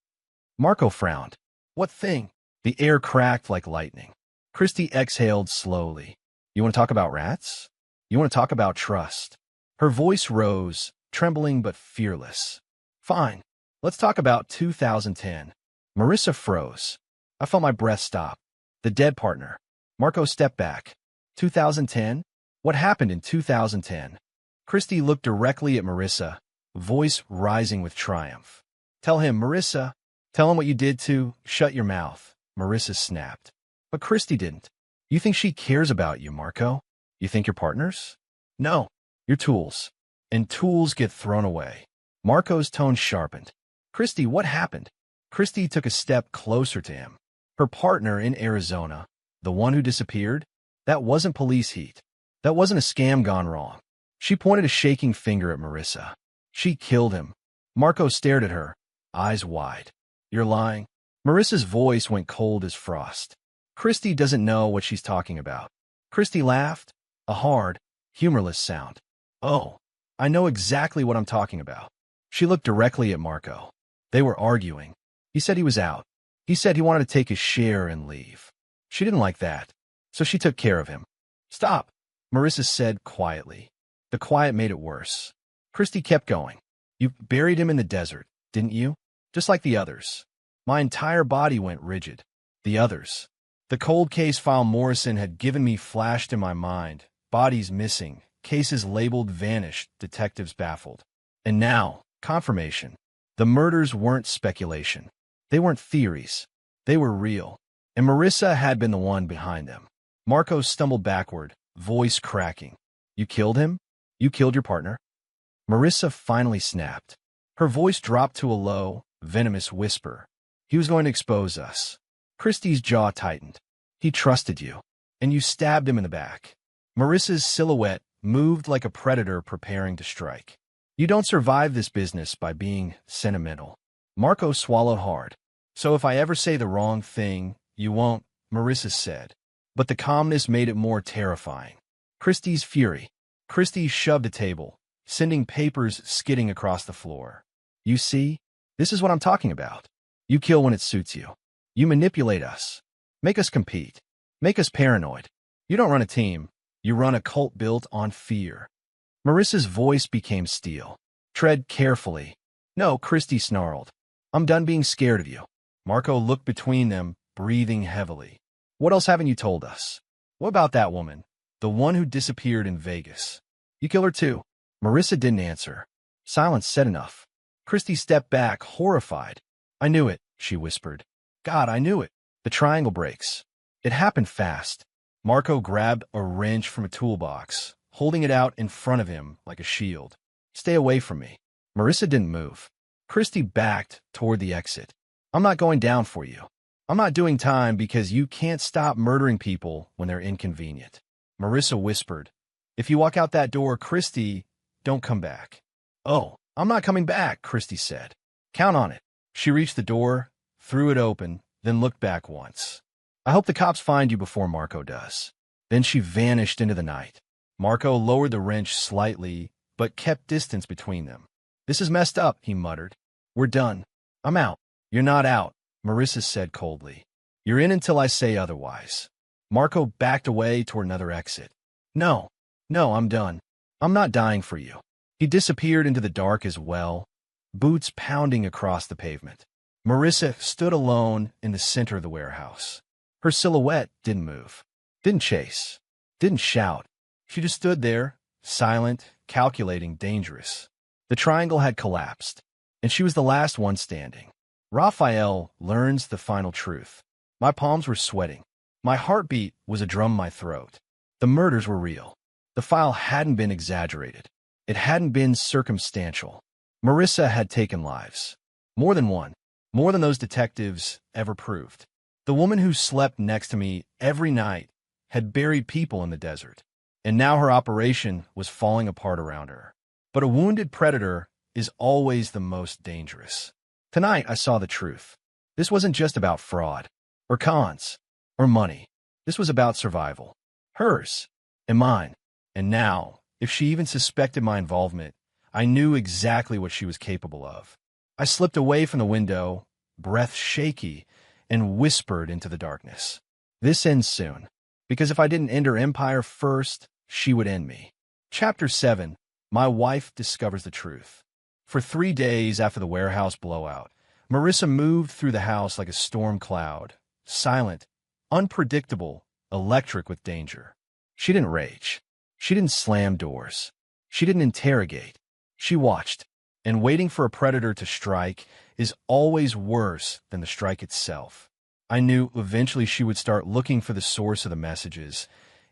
Marco frowned. What thing? The air cracked like lightning. Christy exhaled slowly. You want to talk about rats? You want to talk about trust? Her voice rose, trembling but fearless. Fine. Let's talk about 2010. Marissa froze. I felt my breath stop. The dead partner. Marco stepped back. 2010? What happened in 2010? Christy looked directly at Marissa, voice rising with triumph. Tell him, Marissa. Tell him what you did to. Shut your mouth. Marissa snapped. But Christy didn't. You think she cares about you, Marco? You think you're partners? No. You're tools. And tools get thrown away. Marco's tone sharpened. Christy, what happened? Christy took a step closer to him. Her partner in Arizona, the one who disappeared, that wasn't police heat. That wasn't a scam gone wrong. She pointed a shaking finger at Marissa. She killed him. Marco stared at her, eyes wide. You're lying. Marissa's voice went cold as frost. Christy doesn't know what she's talking about. Christy laughed, a hard, humorless sound. Oh, I know exactly what I'm talking about. She looked directly at Marco. They were arguing. He said he was out. He said he wanted to take his share and leave. She didn't like that, so she took care of him. Stop, Marissa said quietly. The quiet made it worse. Christy kept going. You buried him in the desert, didn't you? Just like the others. My entire body went rigid. The others. The cold case file Morrison had given me flashed in my mind. Bodies missing, cases labeled vanished, detectives baffled. And now, confirmation. The murders weren't speculation. They weren't theories. They were real. And Marissa had been the one behind them. Marco stumbled backward, voice cracking. You killed him? You killed your partner? Marissa finally snapped. Her voice dropped to a low, venomous whisper. He was going to expose us. Christie's jaw tightened. He trusted you. And you stabbed him in the back. Marissa's silhouette moved like a predator preparing to strike. You don't survive this business by being sentimental. Marco swallowed hard. So if I ever say the wrong thing, you won't, Marissa said. But the calmness made it more terrifying. Christie's fury. Christie shoved a table, sending papers skidding across the floor. You see? This is what I'm talking about. You kill when it suits you. You manipulate us. Make us compete. Make us paranoid. You don't run a team. You run a cult built on fear. Marissa's voice became steel. Tread carefully. No, Christie snarled. I'm done being scared of you. Marco looked between them, breathing heavily. What else haven't you told us? What about that woman? The one who disappeared in Vegas. You kill her too. Marissa didn't answer. Silence said enough. Christie stepped back, horrified. I knew it, she whispered. God, I knew it. The triangle breaks. It happened fast. Marco grabbed a wrench from a toolbox, holding it out in front of him like a shield. Stay away from me. Marissa didn't move. Christie backed toward the exit. I'm not going down for you. I'm not doing time because you can't stop murdering people when they're inconvenient. Marissa whispered. If you walk out that door, Christie, don't come back. Oh, I'm not coming back, Christie said. Count on it. She reached the door, threw it open, then looked back once. I hope the cops find you before Marco does. Then she vanished into the night. Marco lowered the wrench slightly, but kept distance between them. This is messed up, he muttered. We're done. I'm out. You're not out, Marissa said coldly. You're in until I say otherwise. Marco backed away toward another exit. No, I'm done. I'm not dying for you. He disappeared into the dark as well, boots pounding across the pavement. Marissa stood alone in the center of the warehouse. Her silhouette didn't move, didn't chase, didn't shout. She just stood there, silent, calculating, dangerous. The triangle had collapsed, and she was the last one standing. Raphael learns the final truth. My palms were sweating. My heartbeat was a drum in my throat. The murders were real. The file hadn't been exaggerated. It hadn't been circumstantial. Marissa had taken lives. More than one. More than those detectives ever proved. The woman who slept next to me every night had buried people in the desert, and now her operation was falling apart around her. But a wounded predator is always the most dangerous. Tonight I saw the truth. This wasn't just about fraud, or cons, or money. This was about survival. Hers, and mine. And now, if she even suspected my involvement, I knew exactly what she was capable of. I slipped away from the window, breath shaky, and whispered into the darkness. This ends soon, because if I didn't end her empire first, she would end me. Chapter 7. My wife discovers the truth. For 3 days after the warehouse blowout, Marissa moved through the house like a storm cloud, silent, unpredictable, electric with danger. She didn't rage. She didn't slam doors. She didn't interrogate. She watched, and waiting for a predator to strike is always worse than the strike itself. I knew eventually she would start looking for the source of the messages,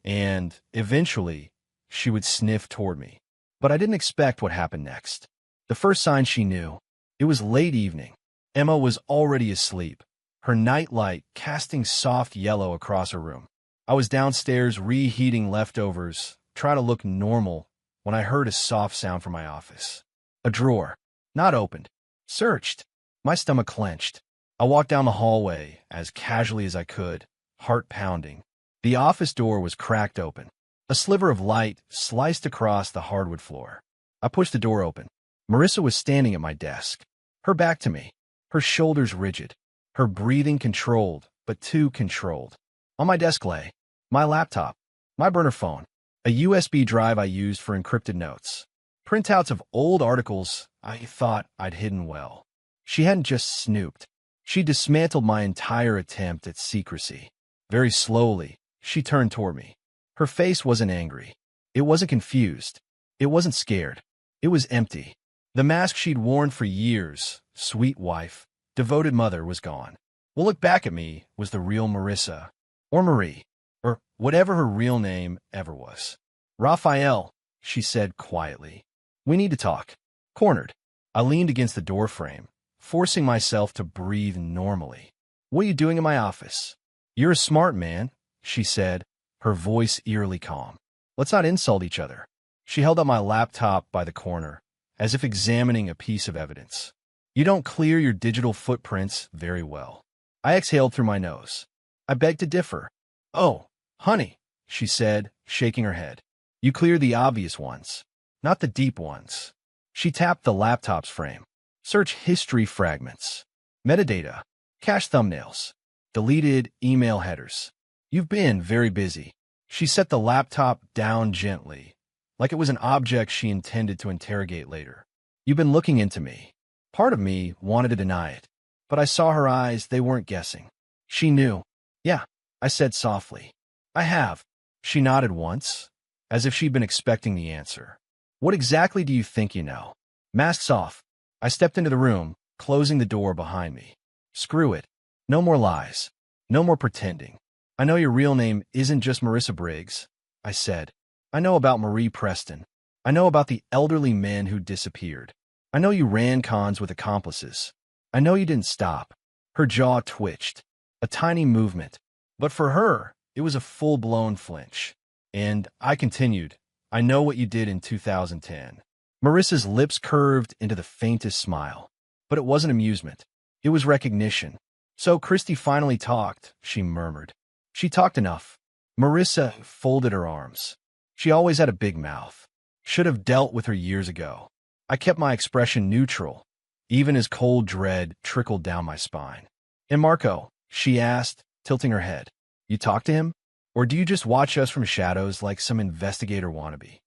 and eventually she would sniff toward me. But I didn't expect what happened next. The first sign she knew, it was late evening. Emma was already asleep, her night light casting soft yellow across her room. I was downstairs reheating leftovers, trying to look normal, when I heard a soft sound from my office. A drawer, not opened, searched. My stomach clenched. I walked down the hallway as casually as I could, heart pounding. The office door was cracked open. A sliver of light sliced across the hardwood floor. I pushed the door open. Marissa was standing at my desk, her back to me, her shoulders rigid, her breathing controlled, but too controlled. On my desk lay my laptop, my burner phone, a USB drive I used for encrypted notes, printouts of old articles I thought I'd hidden well. She hadn't just snooped. She dismantled my entire attempt at secrecy. Very slowly, she turned toward me. Her face wasn't angry. It wasn't confused. It wasn't scared. It was empty. The mask she'd worn for years, sweet wife, devoted mother, was gone. What looked back at me was the real Marissa, or Marie, or whatever her real name ever was. Raphael, she said quietly. We need to talk. Cornered. I leaned against the doorframe, forcing myself to breathe normally. What are you doing in my office? You're a smart man, she said, her voice eerily calm. Let's not insult each other. She held up my laptop by the corner, as if examining a piece of evidence. You don't clear your digital footprints very well. I exhaled through my nose. I beg to differ. Oh, honey, she said, shaking her head. You clear the obvious ones, not the deep ones. She tapped the laptop's frame. Search history fragments, metadata, cache thumbnails, deleted email headers. You've been very busy. She set the laptop down gently, like it was an object she intended to interrogate later. You've been looking into me. Part of me wanted to deny it, but I saw her eyes, they weren't guessing. She knew. Yeah, I said softly. I have. She nodded once, as if she'd been expecting the answer. What exactly do you think you know? Masks off. I stepped into the room, closing the door behind me. Screw it. No more lies. No more pretending. I know your real name isn't just Marissa Briggs, I said. I know about Marie Preston. I know about the elderly men who disappeared. I know you ran cons with accomplices. I know you didn't stop. Her jaw twitched. A tiny movement. But for her, it was a full-blown flinch. And I continued, I know what you did in 2010. Marissa's lips curved into the faintest smile. But it wasn't amusement. It was recognition. So Christy finally talked, she murmured. She talked enough. Marissa folded her arms. She always had a big mouth. Should have dealt with her years ago. I kept my expression neutral, even as cold dread trickled down my spine. And Marco, she asked, tilting her head. You talk to him? Or do you just watch us from shadows like some investigator wannabe?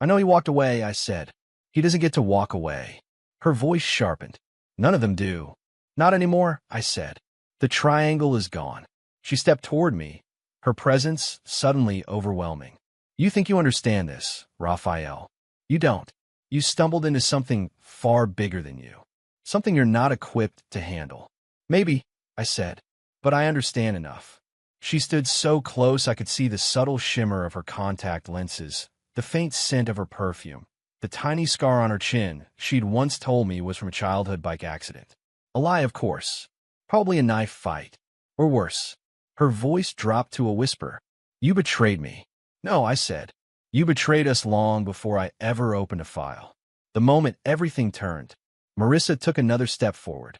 I know he walked away, I said. He doesn't get to walk away. Her voice sharpened. None of them do. Not anymore, I said. The triangle is gone. She stepped toward me, her presence suddenly overwhelming. You think you understand this, Raphael. You don't. You stumbled into something far bigger than you. Something you're not equipped to handle. Maybe, I said, but I understand enough. She stood so close I could see the subtle shimmer of her contact lenses, the faint scent of her perfume, the tiny scar on her chin she'd once told me was from a childhood bike accident. A lie, of course. Probably a knife fight. Or worse. Her voice dropped to a whisper. You betrayed me. No, I said. You betrayed us long before I ever opened a file. The moment everything turned, Marissa took another step forward.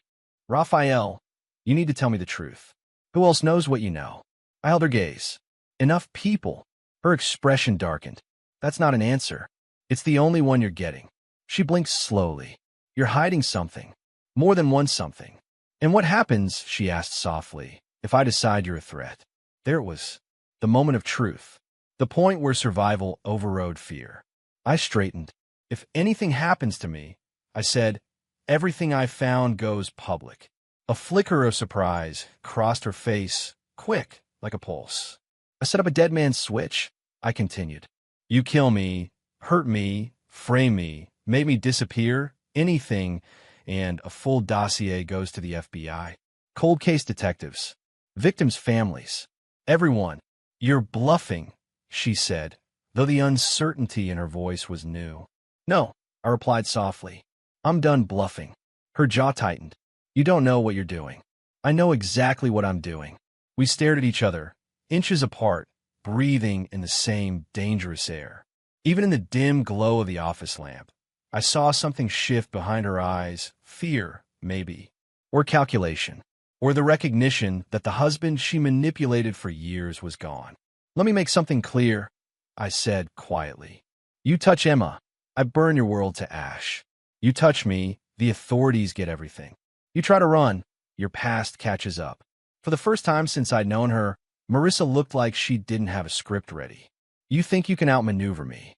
Raphael, you need to tell me the truth. Who else knows what you know? I held her gaze. Enough people. Her expression darkened. That's not an answer. It's the only one you're getting. She blinked slowly. You're hiding something. More than one something. And what happens, she asked softly, if I decide you're a threat? There it was. The moment of truth. The point where survival overrode fear. I straightened. If anything happens to me, I said, everything I found goes public. A flicker of surprise crossed her face, quick, like a pulse. I set up a dead man's switch, I continued. You kill me, hurt me, frame me, make me disappear, anything, and a full dossier goes to the FBI. Cold case detectives. Victims' families. Everyone. You're bluffing, she said, though the uncertainty in her voice was new. No, I replied softly. I'm done bluffing. Her jaw tightened. You don't know what you're doing. I know exactly what I'm doing. We stared at each other, inches apart, breathing in the same dangerous air. Even in the dim glow of the office lamp, I saw something shift behind her eyes, fear, maybe, or calculation, or the recognition that the husband she manipulated for years was gone. Let me make something clear, I said quietly. You touch Emma, I burn your world to ash. You touch me, the authorities get everything. You try to run, your past catches up. For the first time since I'd known her, Marissa looked like she didn't have a script ready. You think you can outmaneuver me?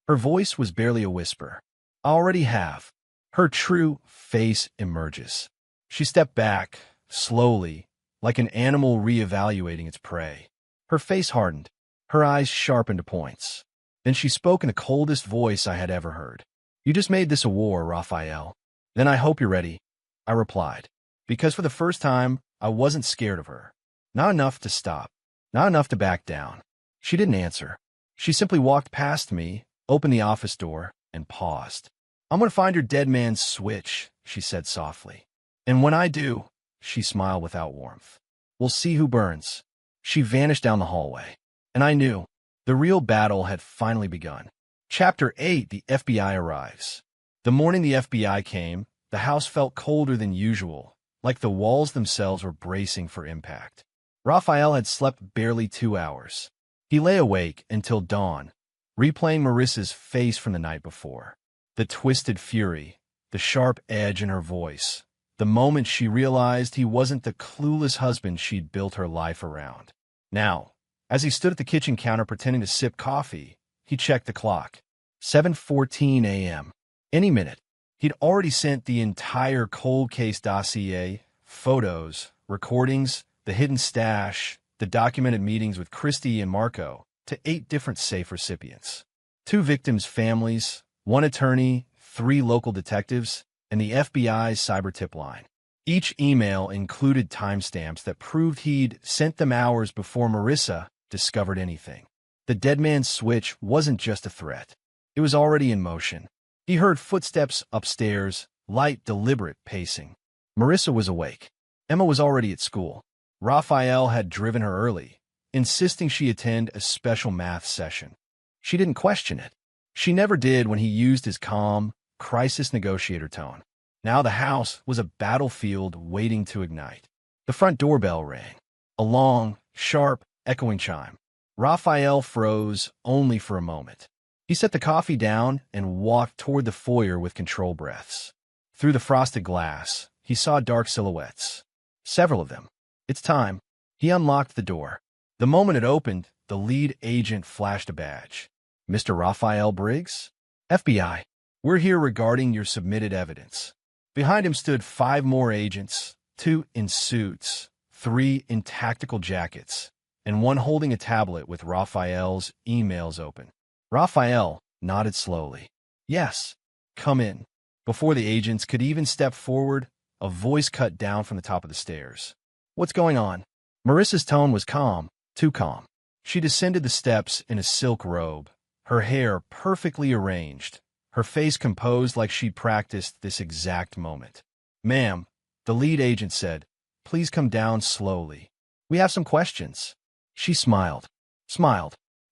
Her voice was barely a whisper. I already have. Her true face emerges. She stepped back, slowly, like an animal reevaluating its prey. Her face hardened, her eyes sharpened to points. Then she spoke in the coldest voice I had ever heard. "You just made this a war, Raphael. Then I hope you're ready," I replied, because for the first time, I wasn't scared of her. Not enough to stop, not enough to back down. She didn't answer. She simply walked past me, opened the office door, and paused. "I'm going to find your dead man's switch," she said softly. "And when I do," she smiled without warmth, "we'll see who burns." She vanished down the hallway, and I knew the real battle had finally begun. Chapter 8: The FBI arrives. The morning the FBI came, the house felt colder than usual, like the walls themselves were bracing for impact. Raphael had slept barely 2 hours. He lay awake until dawn, replaying Marissa's face from the night before. The twisted fury, the sharp edge in her voice, the moment she realized he wasn't the clueless husband she'd built her life around. Now, as he stood at the kitchen counter pretending to sip coffee, he checked the clock. 7:14 a.m. Any minute. He'd already sent the entire cold case dossier, photos, recordings, the hidden stash, the documented meetings with Christy and Marco, to 8 different safe recipients. 2 victims' families, 1 attorney, 3 local detectives, and the FBI's cyber tip line. Each email included timestamps that proved he'd sent them hours before Marissa discovered anything. The dead man's switch wasn't just a threat. It was already in motion. He heard footsteps upstairs, light, deliberate pacing. Marissa was awake. Emma was already at school. Raphael had driven her early, insisting she attend a special math session. She didn't question it. She never did when he used his calm, crisis negotiator tone. Now the house was a battlefield waiting to ignite. The front doorbell rang. A long, sharp, echoing chime. Raphael froze only for a moment. He set the coffee down and walked toward the foyer with controlled breaths. Through the frosted glass, he saw dark silhouettes. Several of them. "It's time." He unlocked the door. The moment it opened, the lead agent flashed a badge. "Mr. Raphael Briggs? FBI. We're here regarding your submitted evidence." Behind him stood 5 more agents, 2 in suits, 3 in tactical jackets, and 1 holding a tablet with Raphael's emails open. Raphael nodded slowly. "Yes, come in." Before the agents could even step forward, a voice cut down from the top of the stairs. "What's going on?" Marissa's tone was calm, too calm. She descended the steps in a silk robe, her hair perfectly arranged, her face composed like she'd practiced this exact moment. "Ma'am," the lead agent said, "please come down slowly. We have some questions." She smiled.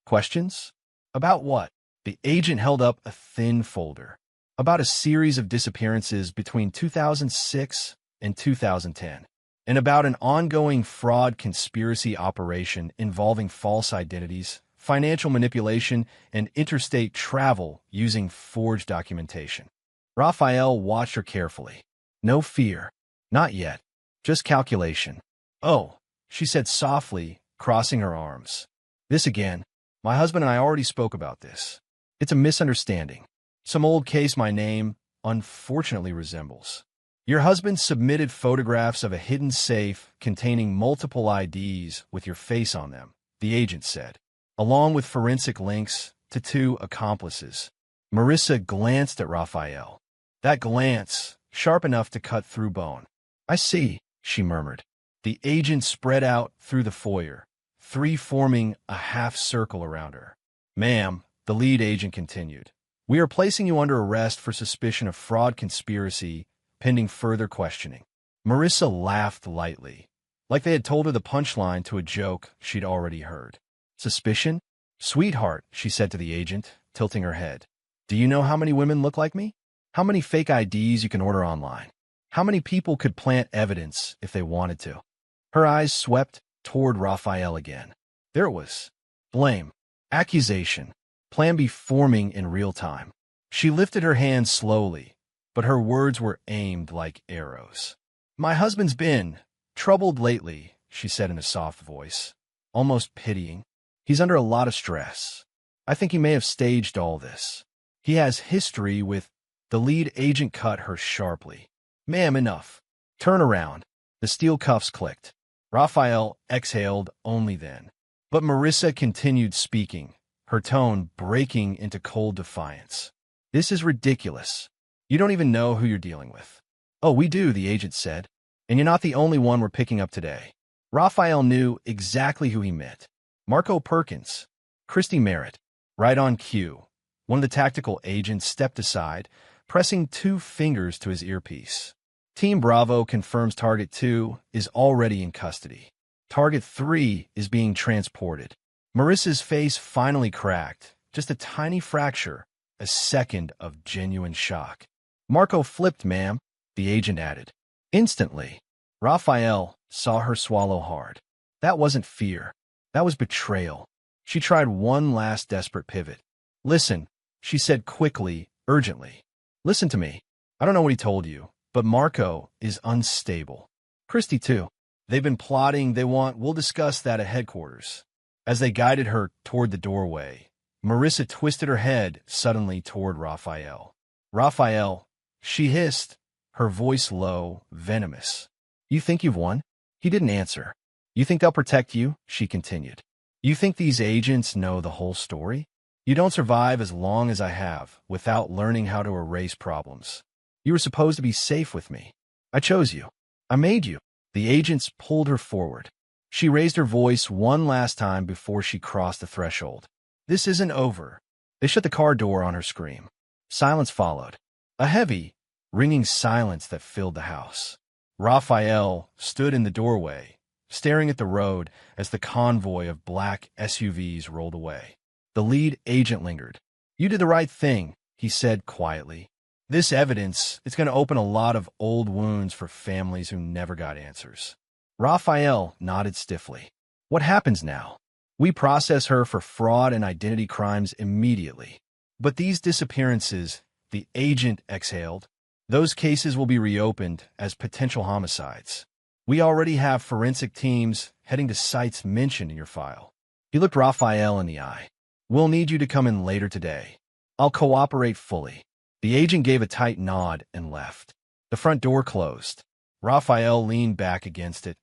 "Questions? About what?" The agent held up a thin folder. "About a series of disappearances between 2006 and 2010, and about an ongoing fraud conspiracy operation involving false identities, financial manipulation, and interstate travel using forged documentation." Raphael watched her carefully. No fear. Not yet. Just calculation. "Oh," she said softly, crossing her arms. "This again. My husband and I already spoke about this. It's a misunderstanding. Some old case my name, unfortunately, resembles. Your husband submitted photographs of a hidden safe containing multiple IDs with your face on them," the agent said, "along with forensic links to 2 accomplices." Marissa glanced at Raphael. That glance, sharp enough to cut through bone. "I see," she murmured. The agent spread out through the foyer, 3 forming a half circle around her. "Ma'am," the lead agent continued, "we are placing you under arrest for suspicion of fraud conspiracy, pending further questioning." Marissa laughed lightly, like they had told her the punchline to a joke she'd already heard. "Suspicion? Sweetheart," she said to the agent, tilting her head. "Do you know how many women look like me? How many fake IDs you can order online? How many people could plant evidence if they wanted to?" Her eyes swept toward Raphael again. There it was. Blame. Accusation. Plan B forming in real time. She lifted her hand slowly, but her words were aimed like arrows. "My husband's been troubled lately," she said in a soft voice, almost pitying. "He's under a lot of stress. I think he may have staged all this. He has history with..." The lead agent cut her sharply. Ma'am, enough. Turn around. The steel cuffs clicked. Raphael exhaled only then. But Marissa continued speaking, her tone breaking into cold defiance. This is ridiculous. You don't even know who you're dealing with. Oh, we do, the agent said. And you're not the only one we're picking up today. Raphael knew exactly who he meant. Marco Perkins. Christy Merritt. Right on cue. One of the tactical agents stepped aside, pressing 2 fingers to his earpiece. Team Bravo confirms Target 2 is already in custody. Target 3 is being transported. Marissa's face finally cracked, just a tiny fracture, a second of genuine shock. Marco flipped, ma'am, the agent added. Instantly, Raphael saw her swallow hard. That wasn't fear. That was betrayal. She tried one last desperate pivot. Listen, she said quickly, urgently. Listen to me. I don't know what he told you, but Marco is unstable. Christy, too. They've been plotting. We'll discuss that at headquarters. As they guided her toward the doorway, Marissa twisted her head suddenly toward Raphael. Raphael, she hissed, her voice low, venomous. You think you've won? He didn't answer. You think they'll protect you? She continued. You think these agents know the whole story? You don't survive as long as I have without learning how to erase problems. You were supposed to be safe with me. I chose you. I made you. The agents pulled her forward. She raised her voice one last time before she crossed the threshold. This isn't over. They shut the car door on her scream. Silence followed. A heavy, ringing silence that filled the house. Raphael stood in the doorway, staring at the road as the convoy of black SUVs rolled away. The lead agent lingered. You did the right thing, he said quietly. This evidence, it's going to open a lot of old wounds for families who never got answers. Raphael nodded stiffly. What happens now? We process her for fraud and identity crimes immediately. But these disappearances, the agent exhaled, those cases will be reopened as potential homicides. We already have forensic teams heading to sites mentioned in your file. He looked Raphael in the eye. We'll need you to come in later today. I'll cooperate fully. The agent gave a tight nod and left. The front door closed. Raphael leaned back against it,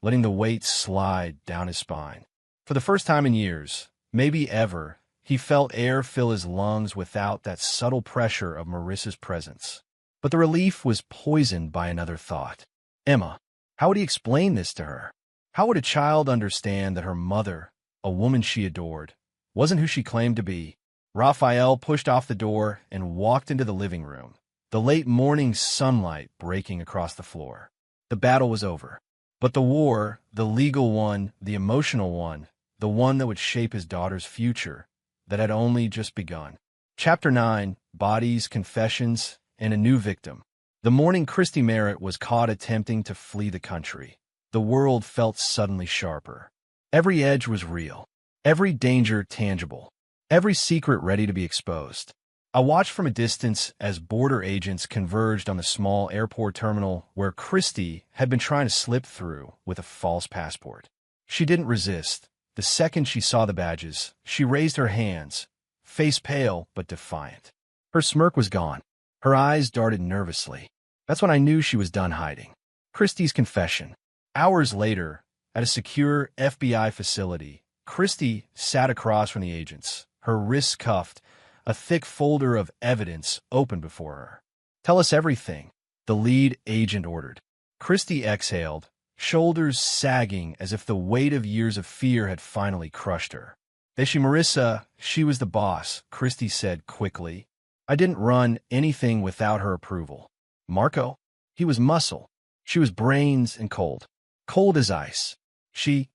letting the weight slide down his spine. For the first time in years, maybe ever, he felt air fill his lungs without that subtle pressure of Marissa's presence. But the relief was poisoned by another thought. Emma. How would he explain this to her? How would a child understand that her mother, a woman she adored, wasn't who she claimed to be? Raphael pushed off the door and walked into the living room, the late morning sunlight breaking across the floor. The battle was over. But the war, the legal one, the emotional one, the one that would shape his daughter's future, that had only just begun. Chapter 9, Bodies, Confessions, and a New Victim. The morning Christy Merritt was caught attempting to flee the country, the world felt suddenly sharper. Every edge was real, every danger tangible, every secret ready to be exposed. I watched from a distance as border agents converged on the small airport terminal where Christy had been trying to slip through with a false passport. She didn't resist. The second she saw the badges, she raised her hands, face pale but defiant. Her smirk was gone. Her eyes darted nervously. That's when I knew she was done hiding. Christy's confession. Hours later, at a secure FBI facility, Christy sat across from the agents, her wrists cuffed, a thick folder of evidence open before her. Tell us everything, the lead agent ordered. Christy exhaled, shoulders sagging as if the weight of years of fear had finally crushed her. Marissa, she was the boss, Christy said quickly. I didn't run anything without her approval. Marco? He was muscle. She was brains and cold. Cold as ice. She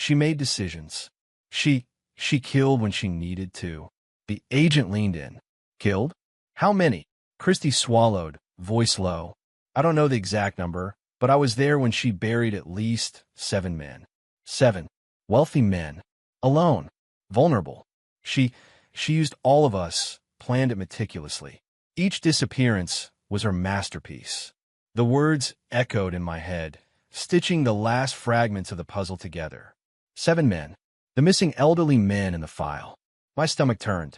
made decisions. She killed when she needed to. The agent leaned in. Killed? How many? Christy swallowed, voice low. I don't know the exact number, but I was there when she buried at least 7 men. 7. Wealthy men. Alone. Vulnerable. She used all of us, planned it meticulously. Each disappearance was her masterpiece. The words echoed in my head, stitching the last fragments of the puzzle together. 7 men. The missing elderly men in the file. My stomach turned.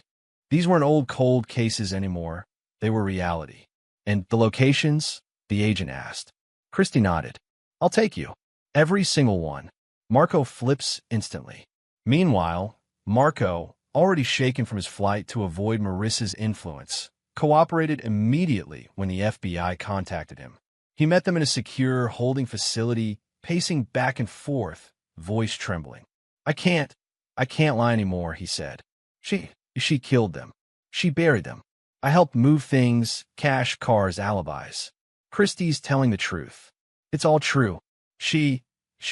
These weren't old cold cases anymore. They were reality. And the locations? The agent asked. Christy nodded. I'll take you. Every single one. Marco flips instantly. Meanwhile, Marco, already shaken from his flight to avoid Marissa's influence, cooperated immediately when the FBI contacted him. He met them in a secure holding facility, pacing back and forth, voice trembling. I can't lie anymore, he said. She killed them. She buried them. I helped move things, cash, cars, alibis. Christie's telling the truth. It's all true. She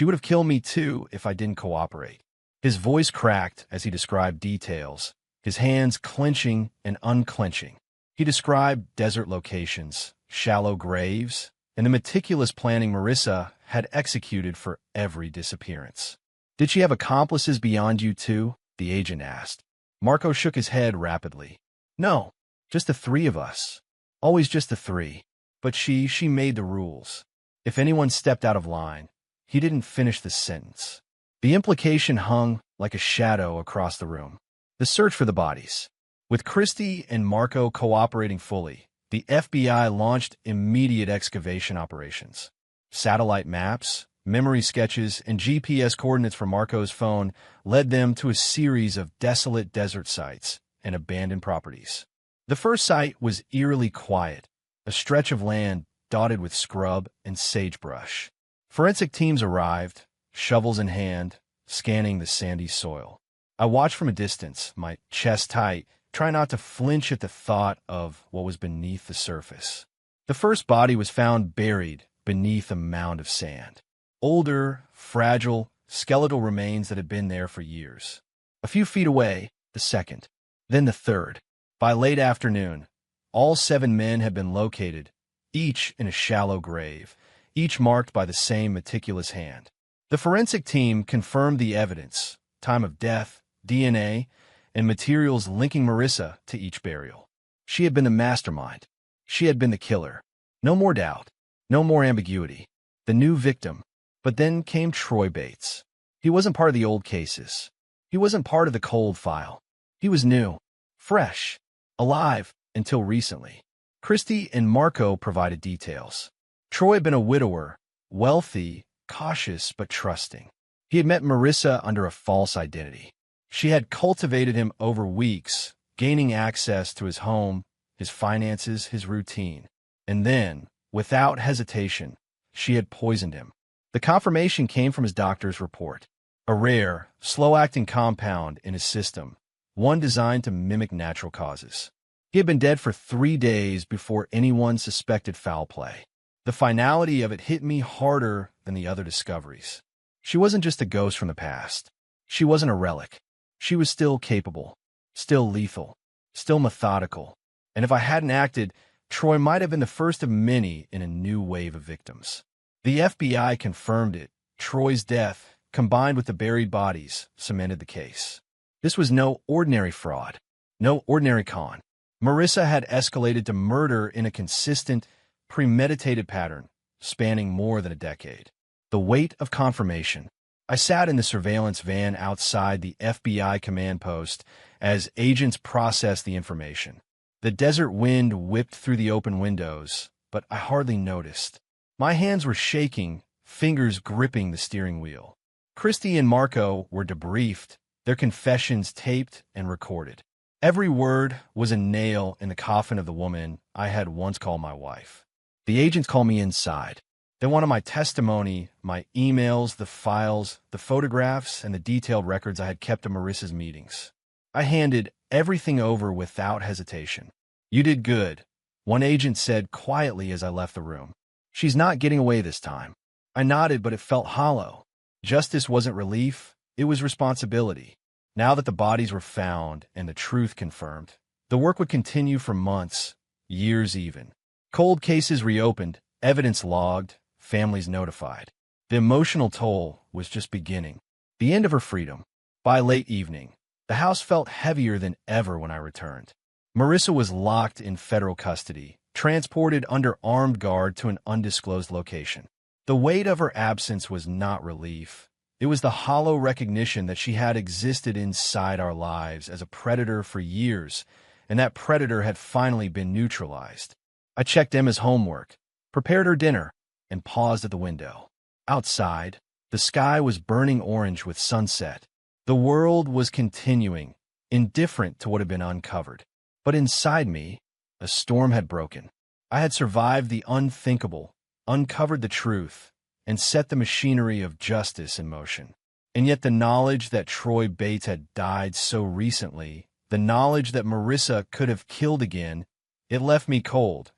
would have killed me too if I didn't cooperate. His voice cracked as he described details, his hands clenching and unclenching. He described desert locations, shallow graves, and the meticulous planning Marissa had executed for every disappearance. Did she have accomplices beyond you too? The agent asked. Marco shook his head rapidly. No, just the three of us. Always just the three. But she made the rules. If anyone stepped out of line, he didn't finish the sentence. The implication hung like a shadow across the room. The search for the bodies. With Christie and Marco cooperating fully, the FBI launched immediate excavation operations. Satellite maps, memory sketches, and GPS coordinates from Marco's phone led them to a series of desolate desert sites and abandoned properties. The first site was eerily quiet, a stretch of land dotted with scrub and sagebrush. Forensic teams arrived, shovels in hand, scanning the sandy soil. I watched from a distance, my chest tight, trying not to flinch at the thought of what was beneath the surface. The first body was found buried beneath a mound of sand. Older, fragile, skeletal remains that had been there for years. A few feet away, the second, then the third. By late afternoon, all 7 men had been located, each in a shallow grave, each marked by the same meticulous hand. The forensic team confirmed the evidence, time of death, DNA, and materials linking Marissa to each burial. She had been the mastermind. She had been the killer. No more doubt. No more ambiguity. The new victim. But then came Troy Bates. He wasn't part of the old cases. He wasn't part of the cold file. He was new, fresh, alive until recently. Christie and Marco provided details. Troy had been a widower, wealthy, cautious but trusting. He had met Marissa under a false identity. She had cultivated him over weeks, gaining access to his home, his finances, his routine. And then, without hesitation, she had poisoned him. The confirmation came from his doctor's report. A rare, slow-acting compound in his system, one designed to mimic natural causes. He had been dead for 3 days before anyone suspected foul play. The finality of it hit me harder than the other discoveries. She wasn't just a ghost from the past. She wasn't a relic. She was still capable, still lethal, still methodical. And if I hadn't acted, Troy might have been the first of many in a new wave of victims. The FBI confirmed it. Troy's death, combined with the buried bodies, cemented the case. This was no ordinary fraud, no ordinary con. Marissa had escalated to murder in a consistent, premeditated pattern, spanning more than a decade. The weight of confirmation. I sat in the surveillance van outside the FBI command post as agents processed the information. The desert wind whipped through the open windows, but I hardly noticed. My hands were shaking, fingers gripping the steering wheel. Christie and Marco were debriefed, their confessions taped and recorded. Every word was a nail in the coffin of the woman I had once called my wife. The agents called me inside. They wanted my testimony, my emails, the files, the photographs, and the detailed records I had kept of Marissa's meetings. I handed everything over without hesitation. You did good, one agent said quietly as I left the room. She's not getting away this time. I nodded, but it felt hollow. Justice wasn't relief, it was responsibility. Now that the bodies were found and the truth confirmed, the work would continue for months, years even. Cold cases reopened, evidence logged, families notified. The emotional toll was just beginning. The end of her freedom. By late evening, the house felt heavier than ever when I returned. Marissa was locked in federal custody, transported under armed guard to an undisclosed location. The weight of her absence was not relief. It was the hollow recognition that she had existed inside our lives as a predator for years, and that predator had finally been neutralized. I checked Emma's homework, prepared her dinner, and paused at the window. Outside, the sky was burning orange with sunset. The world was continuing, indifferent to what had been uncovered. But inside me, a storm had broken. I had survived the unthinkable, uncovered the truth, and set the machinery of justice in motion. And yet the knowledge that Troy Bates had died so recently, the knowledge that Marissa could have killed again, it left me cold,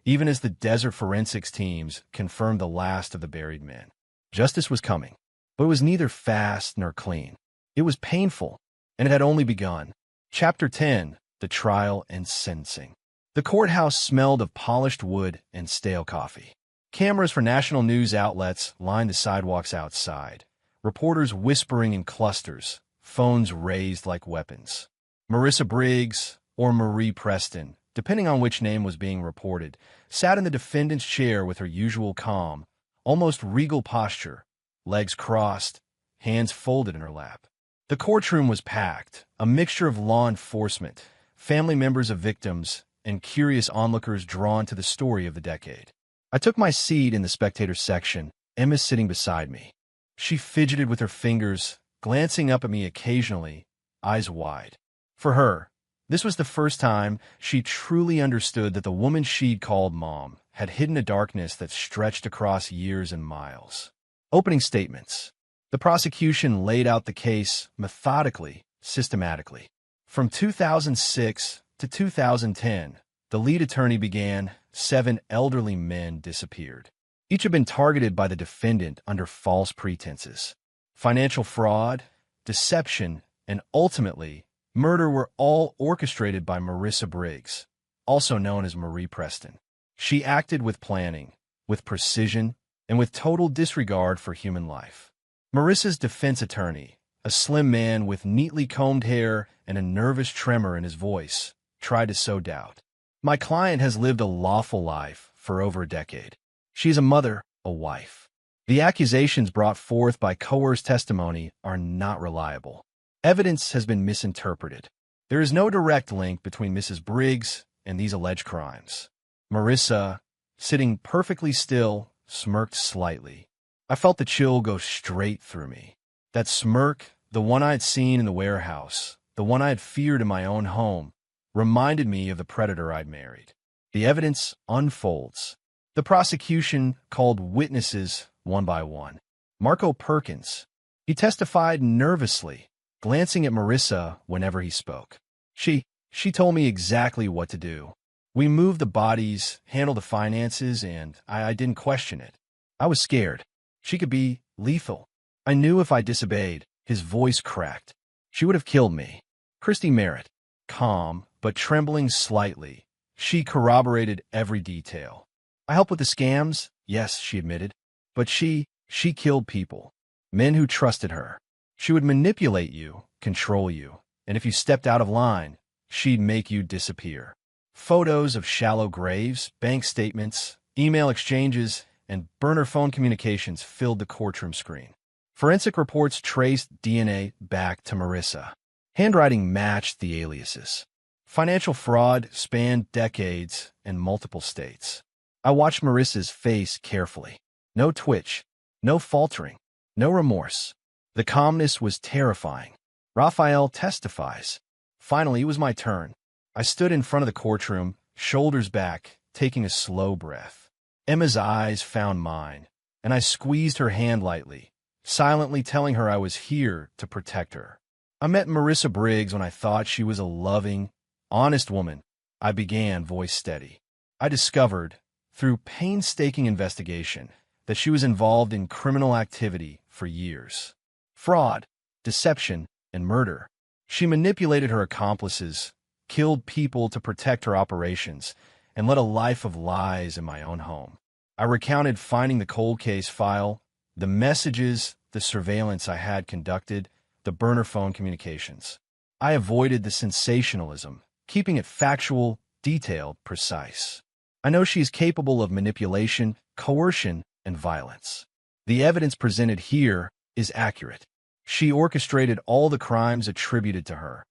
even as the desert forensics teams confirmed the last of the buried men. Justice was coming, but it was neither fast nor clean. It was painful, and it had only begun. Chapter 10, The Trial and Sentencing. The courthouse smelled of polished wood and stale coffee. Cameras for national news outlets lined the sidewalks outside, reporters whispering in clusters, phones raised like weapons. Marissa Briggs, or Marie Preston, depending on which name was being reported, sat in the defendant's chair with her usual calm, almost regal posture, legs crossed, hands folded in her lap. The courtroom was packed, a mixture of law enforcement, family members of victims, and curious onlookers drawn to the story of the decade. I took my seat in the spectator section, Emma sitting beside me. She fidgeted with her fingers, glancing up at me occasionally, eyes wide. For her, this was the first time she truly understood that the woman she'd called Mom had hidden a darkness that stretched across years and miles. Opening statements. The prosecution laid out the case methodically, systematically. From 2006 to 2010, the lead attorney began, 7 elderly men disappeared. Each had been targeted by the defendant under false pretenses. Financial fraud, deception, and ultimately, murder were all orchestrated by Marissa Briggs, also known as Marie Preston. She acted with planning, with precision, and with total disregard for human life. Marissa's defense attorney, a slim man with neatly combed hair and a nervous tremor in his voice, tried to sow doubt. My client has lived a lawful life for over a decade. She is a mother, a wife. The accusations brought forth by coerced testimony are not reliable. Evidence has been misinterpreted. There is no direct link between Mrs. Briggs and these alleged crimes. Marissa, sitting perfectly still, smirked slightly. I felt the chill go straight through me. That smirk, the one I had seen in the warehouse, the one I had feared in my own home, reminded me of the predator I'd married. The evidence unfolds. The prosecution called witnesses one by one. Marco Perkins. He testified nervously, glancing at Marissa whenever he spoke. She told me exactly what to do. We moved the bodies, handled the finances, and I didn't question it. I was scared. She could be lethal. I knew if I disobeyed, his voice cracked. She would have killed me. Christy Merritt, calm but trembling slightly, she corroborated every detail. I helped with the scams, yes, she admitted, but she killed people, men who trusted her. She would manipulate you, control you, and if you stepped out of line, she'd make you disappear. Photos of shallow graves, bank statements, email exchanges, and burner phone communications filled the courtroom screen. Forensic reports traced DNA back to Marissa. Handwriting matched the aliases. Financial fraud spanned decades and multiple states. I watched Marissa's face carefully. No twitch, no faltering, no remorse. The calmness was terrifying. Raphael testifies. Finally, it was my turn. I stood in front of the courtroom, shoulders back, taking a slow breath. Emma's eyes found mine, and I squeezed her hand lightly, silently telling her I was here to protect her. I met Marissa Briggs when I thought she was a loving, honest woman. I began, voice steady. I discovered, through painstaking investigation, that she was involved in criminal activity for years. Fraud, deception, and murder. She manipulated her accomplices, killed people to protect her operations, and led a life of lies in my own home. I recounted finding the cold case file, the messages, the surveillance I had conducted, the burner phone communications. I avoided the sensationalism, keeping it factual, detailed, precise. I know she is capable of manipulation, coercion, and violence. The evidence presented here is accurate. She orchestrated all the crimes attributed to her,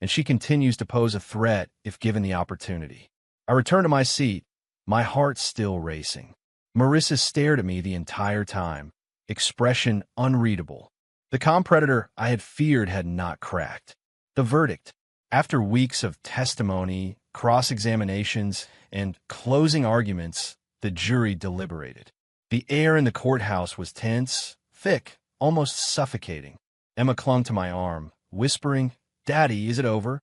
and she continues to pose a threat if given the opportunity. I return to my seat, my heart still racing. Marissa stared at me the entire time, expression unreadable. The predator I had feared had not cracked. The verdict. After weeks of testimony, cross-examinations, and closing arguments, the jury deliberated. The air in the courthouse was tense, thick, almost suffocating. Emma clung to my arm, whispering, "Daddy, is it over?"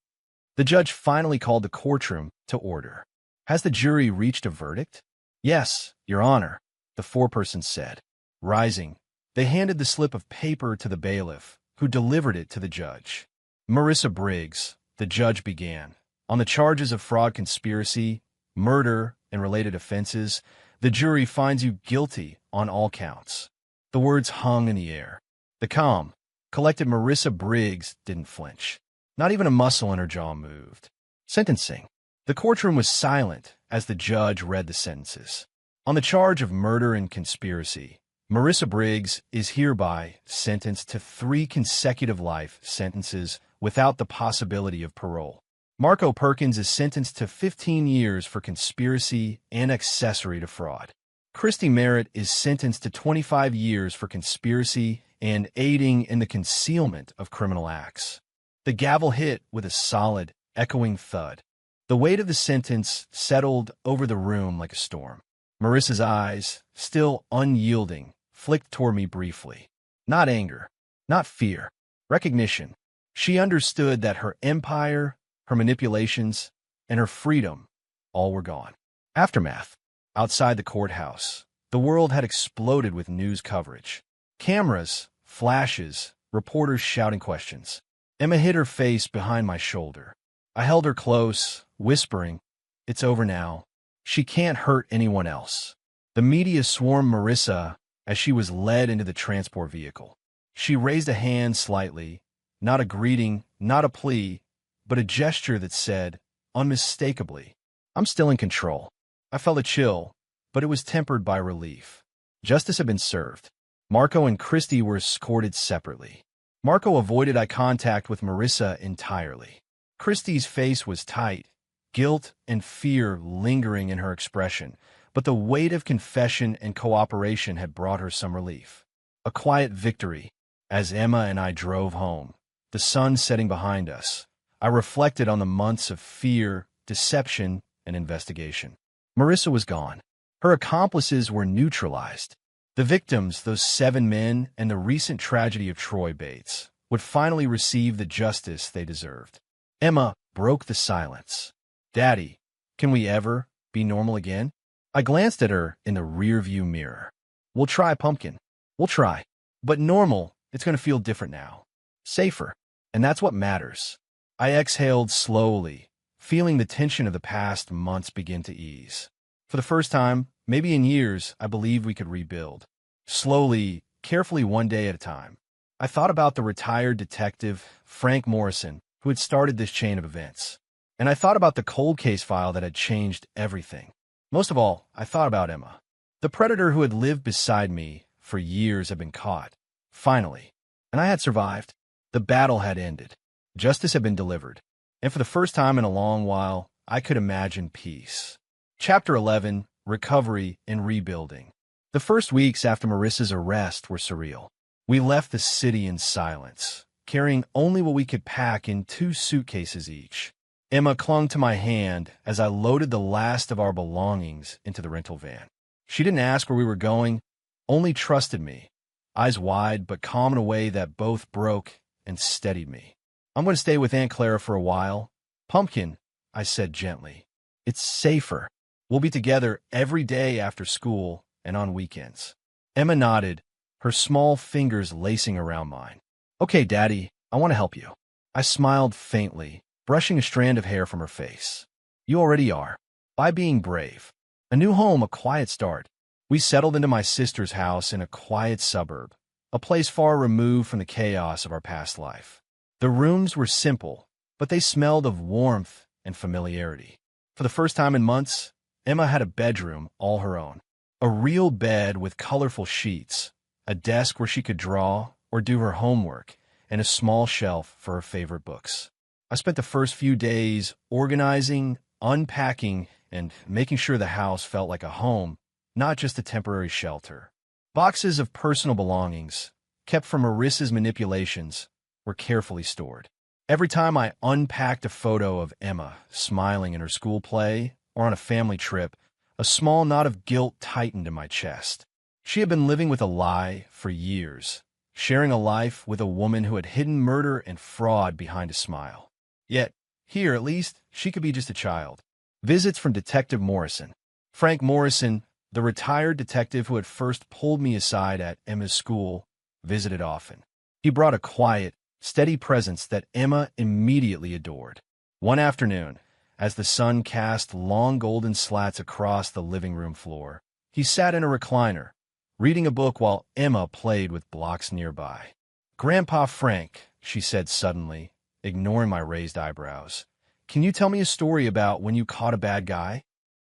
The judge finally called the courtroom to order. "Has the jury reached a verdict?" "Yes, Your Honor," the foreperson said. Rising, they handed the slip of paper to the bailiff, who delivered it to the judge. "Marissa Briggs," the judge began, "on the charges of fraud, conspiracy, murder, and related offenses, the jury finds you guilty on all counts." The words hung in the air. The calm, collected Marissa Briggs didn't flinch. Not even a muscle in her jaw moved. Sentencing. The courtroom was silent as the judge read the sentences. On the charge of murder and conspiracy, Marissa Briggs is hereby sentenced to 3 consecutive life sentences without the possibility of parole. Marco Perkins is sentenced to 15 years for conspiracy and accessory to fraud. Christy Merritt is sentenced to 25 years for conspiracy and aiding in the concealment of criminal acts. The gavel hit with a solid, echoing thud. The weight of the sentence settled over the room like a storm. Marissa's eyes, still unyielding, flicked toward me briefly. Not anger, not fear, recognition. She understood that her empire, her manipulations, and her freedom all were gone. Aftermath. Outside the courthouse, the world had exploded with news coverage. Cameras, flashes, reporters shouting questions. Emma hid her face behind my shoulder. I held her close, whispering, "It's over now. She can't hurt anyone else." The media swarmed Marissa as she was led into the transport vehicle. She raised a hand slightly, not a greeting, not a plea, but a gesture that said, unmistakably, "I'm still in control." I felt a chill, but it was tempered by relief. Justice had been served. Marco and Christy were escorted separately. Marco avoided eye contact with Marissa entirely. Christy's face was tight, guilt and fear lingering in her expression, but the weight of confession and cooperation had brought her some relief. A quiet victory. As Emma and I drove home, the sun setting behind us, I reflected on the months of fear, deception, and investigation. Marissa was gone. Her accomplices were neutralized. The victims, those 7 men and the recent tragedy of Troy Bates, would finally receive the justice they deserved. Emma broke the silence. "Daddy, can we ever be normal again?" I glanced at her in the rearview mirror. "We'll try, Pumpkin. We'll try. But normal, it's going to feel different now. Safer. And that's what matters." I exhaled slowly, feeling the tension of the past months begin to ease. For the first time, maybe in years, I believed we could rebuild. Slowly, carefully, one day at a time. I thought about the retired detective, Frank Morrison, who had started this chain of events. And I thought about the cold case file that had changed everything. Most of all, I thought about Emma. The predator who had lived beside me for years had been caught. Finally. And I had survived. The battle had ended. Justice had been delivered. And for the first time in a long while, I could imagine peace. Chapter 11, Recovery and Rebuilding. The first weeks after Marissa's arrest were surreal. We left the city in silence, carrying only what we could pack in 2 suitcases each. Emma clung to my hand as I loaded the last of our belongings into the rental van. She didn't ask where we were going, only trusted me, eyes wide but calm in a way that both broke and steadied me. "I'm going to stay with Aunt Clara for a while. Pumpkin," I said gently. "It's safer. We'll be together every day after school and on weekends." Emma nodded, her small fingers lacing around mine. "Okay, Daddy, I want to help you." I smiled faintly, brushing a strand of hair from her face. "You already are. By being brave. A new home, a quiet start." We settled into my sister's house in a quiet suburb, a place far removed from the chaos of our past life. The rooms were simple, but they smelled of warmth and familiarity. For the first time in months, Emma had a bedroom all her own. A real bed with colorful sheets, a desk where she could draw or do her homework, and a small shelf for her favorite books. I spent the first few days organizing, unpacking, and making sure the house felt like a home, not just a temporary shelter. Boxes of personal belongings, kept from Marissa's manipulations, were carefully stored. Every time I unpacked a photo of Emma smiling in her school play or on a family trip, a small knot of guilt tightened in my chest. She had been living with a lie for years, sharing a life with a woman who had hidden murder and fraud behind a smile. Yet, here at least, she could be just a child. Visits from Detective Morrison. Frank Morrison, the retired detective who had first pulled me aside at Emma's school, visited often. He brought a quiet, steady presence that Emma immediately adored. One afternoon, as the sun cast long golden slats across the living room floor, he sat in a recliner, reading a book while Emma played with blocks nearby. "Grandpa Frank," she said suddenly, ignoring my raised eyebrows, "can you tell me a story about when you caught a bad guy?"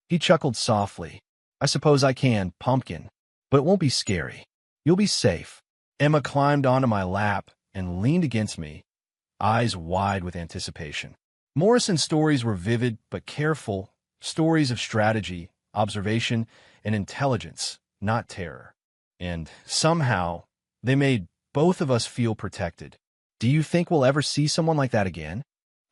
He chuckled softly. "I suppose I can, pumpkin, but it won't be scary. You'll be safe." Emma climbed onto my lap and leaned against me, eyes wide with anticipation. Morrison's stories were vivid but careful, stories of strategy, observation, and intelligence, not terror. And somehow, they made both of us feel protected. "Do you think we'll ever see someone like that again?"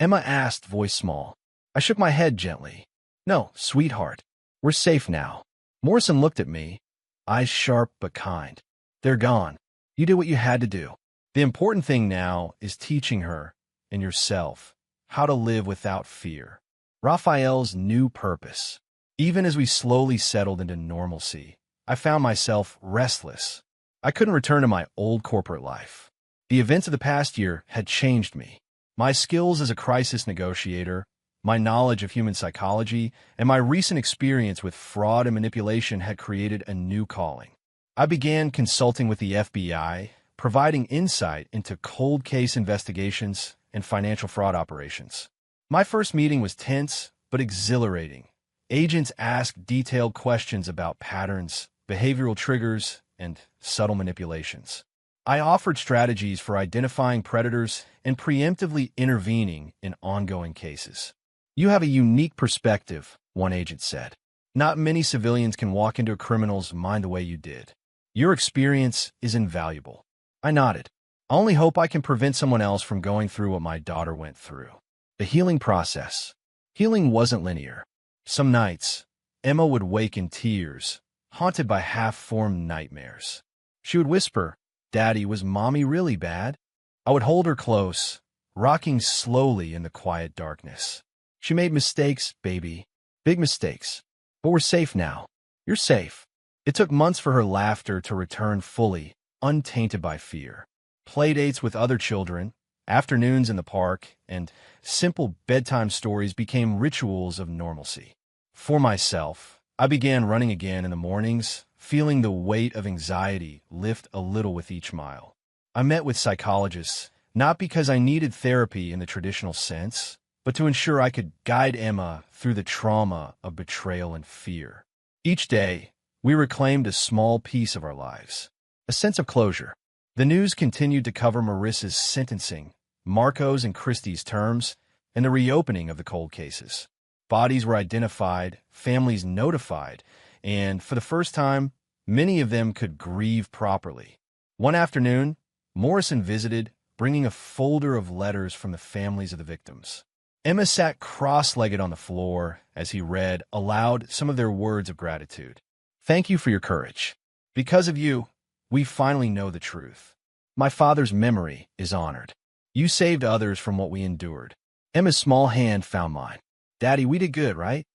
Emma asked, voice small. I shook my head gently. "No, sweetheart. We're safe now." Morrison looked at me, eyes sharp but kind. "They're gone. You did what you had to do. The important thing now is teaching her, and yourself, how to live without fear." Raphael's new purpose. Even as we slowly settled into normalcy, I found myself restless. I couldn't return to my old corporate life. The events of the past year had changed me. My skills as a crisis negotiator, my knowledge of human psychology, and my recent experience with fraud and manipulation had created a new calling. I began consulting with the FBI, providing insight into cold case investigations and financial fraud operations. My first meeting was tense but exhilarating. Agents asked detailed questions about patterns, behavioral triggers, and subtle manipulations. I offered strategies for identifying predators and preemptively intervening in ongoing cases. "You have a unique perspective," one agent said. "Not many civilians can walk into a criminal's mind the way you did. Your experience is invaluable." I nodded. "I only hope I can prevent someone else from going through what my daughter went through." The healing process. Healing wasn't linear. Some nights, Emma would wake in tears, haunted by half-formed nightmares. She would whisper, "Daddy, was Mommy really bad?" I would hold her close, rocking slowly in the quiet darkness. "She made mistakes, baby. Big mistakes. But we're safe now. You're safe." It took months for her laughter to return fully, untainted by fear. Playdates with other children, afternoons in the park, and simple bedtime stories became rituals of normalcy. For myself, I began running again in the mornings, feeling the weight of anxiety lift a little with each mile. I met with psychologists, not because I needed therapy in the traditional sense, but to ensure I could guide Emma through the trauma of betrayal and fear. Each day, we reclaimed a small piece of our lives, a sense of closure. The news continued to cover Marissa's sentencing, Marco's and Christie's terms, and the reopening of the cold cases. Bodies were identified, families notified, and for the first time, many of them could grieve properly. One afternoon, Morrison visited, bringing a folder of letters from the families of the victims. Emma sat cross-legged on the floor as he read aloud some of their words of gratitude. "Thank you for your courage. Because of you, we finally know the truth. My father's memory is honored. You saved others from what we endured." Emma's small hand found mine. "Daddy, we did good, right?"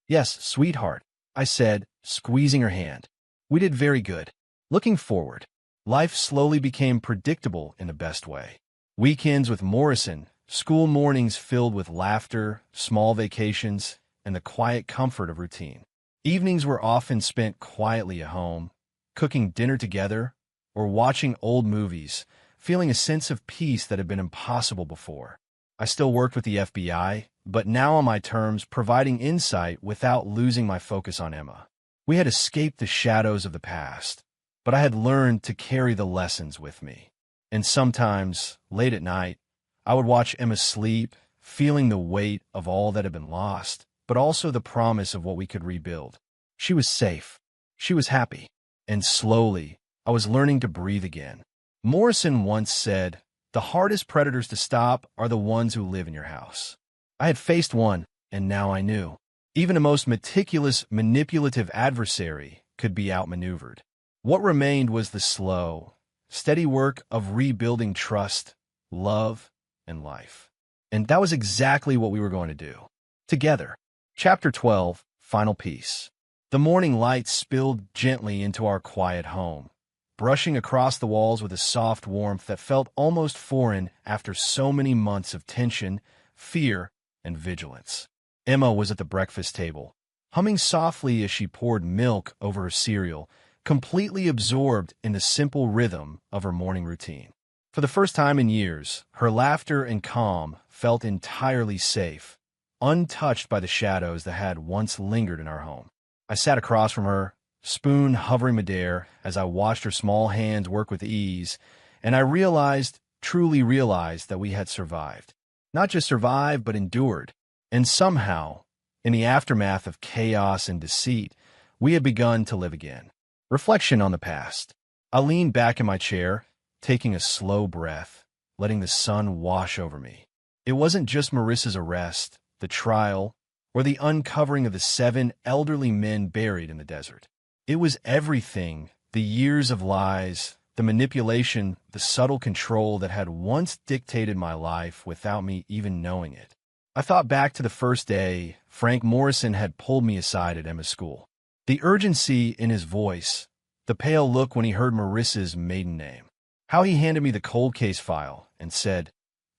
"Yes, sweetheart," I said, squeezing her hand. "We did very good." Looking forward, life slowly became predictable in the best way. Weekends with Morrison, school mornings filled with laughter, small vacations, and the quiet comfort of routine. Evenings were often spent quietly at home, cooking dinner together, or watching old movies, feeling a sense of peace that had been impossible before. I still worked with the FBI, but now on my terms, providing insight without losing my focus on Emma. We had escaped the shadows of the past, but I had learned to carry the lessons with me. And sometimes, late at night, I would watch Emma sleep, feeling the weight of all that had been lost, but also the promise of what we could rebuild. She was safe. She was happy. And slowly, I was learning to breathe again. Morrison once said, "The hardest predators to stop are the ones who live in your house." I had faced one, and now I knew. Even the most meticulous, manipulative adversary could be outmaneuvered. What remained was the slow, steady work of rebuilding trust, love, and life. And that was exactly what we were going to do. Together. Chapter 12, Final Piece. The morning light spilled gently into our quiet home, brushing across the walls with a soft warmth that felt almost foreign after so many months of tension, fear, and vigilance. Emma was at the breakfast table, humming softly as she poured milk over her cereal, completely absorbed in the simple rhythm of her morning routine. For the first time in years, her laughter and calm felt entirely safe, untouched by the shadows that had once lingered in our home. I sat across from her, spoon hovering midair, as I watched her small hands work with ease, and I truly realized that we had survived. Not just survived, but endured. And somehow, in the aftermath of chaos and deceit, we had begun to live again. Reflection on the past. I leaned back in my chair, taking a slow breath, letting the sun wash over me. It wasn't just Marissa's arrest, the trial, or the uncovering of the 7 elderly men buried in the desert. It was everything, the years of lies, the manipulation, the subtle control that had once dictated my life without me even knowing it. I thought back to the first day Frank Morrison had pulled me aside at Emma's school. The urgency in his voice, the pale look when he heard Marissa's maiden name. How he handed me the cold case file and said,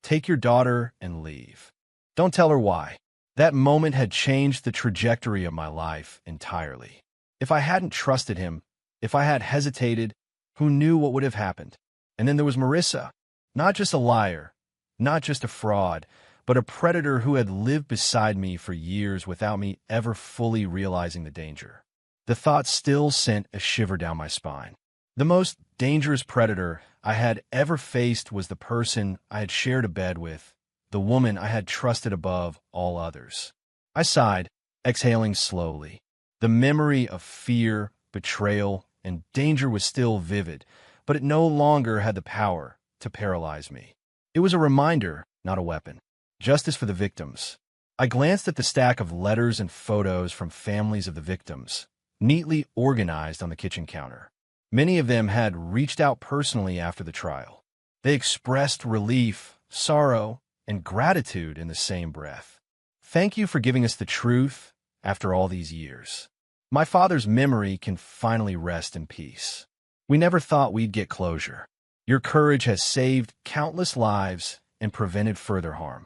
"Take your daughter and leave. Don't tell her why." That moment had changed the trajectory of my life entirely. If I hadn't trusted him, if I had hesitated, who knew what would have happened? And then there was Marissa, not just a liar, not just a fraud, but a predator who had lived beside me for years without me ever fully realizing the danger. The thought still sent a shiver down my spine. The most dangerous predator I had ever faced was the person I had shared a bed with, the woman I had trusted above all others. I sighed, exhaling slowly. The memory of fear, betrayal, and danger was still vivid, but it no longer had the power to paralyze me. It was a reminder, not a weapon. Justice for the victims. I glanced at the stack of letters and photos from families of the victims, neatly organized on the kitchen counter. Many of them had reached out personally after the trial. They expressed relief, sorrow, and gratitude in the same breath. Thank you for giving us the truth after all these years. My father's memory can finally rest in peace. We never thought we'd get closure. Your courage has saved countless lives and prevented further harm.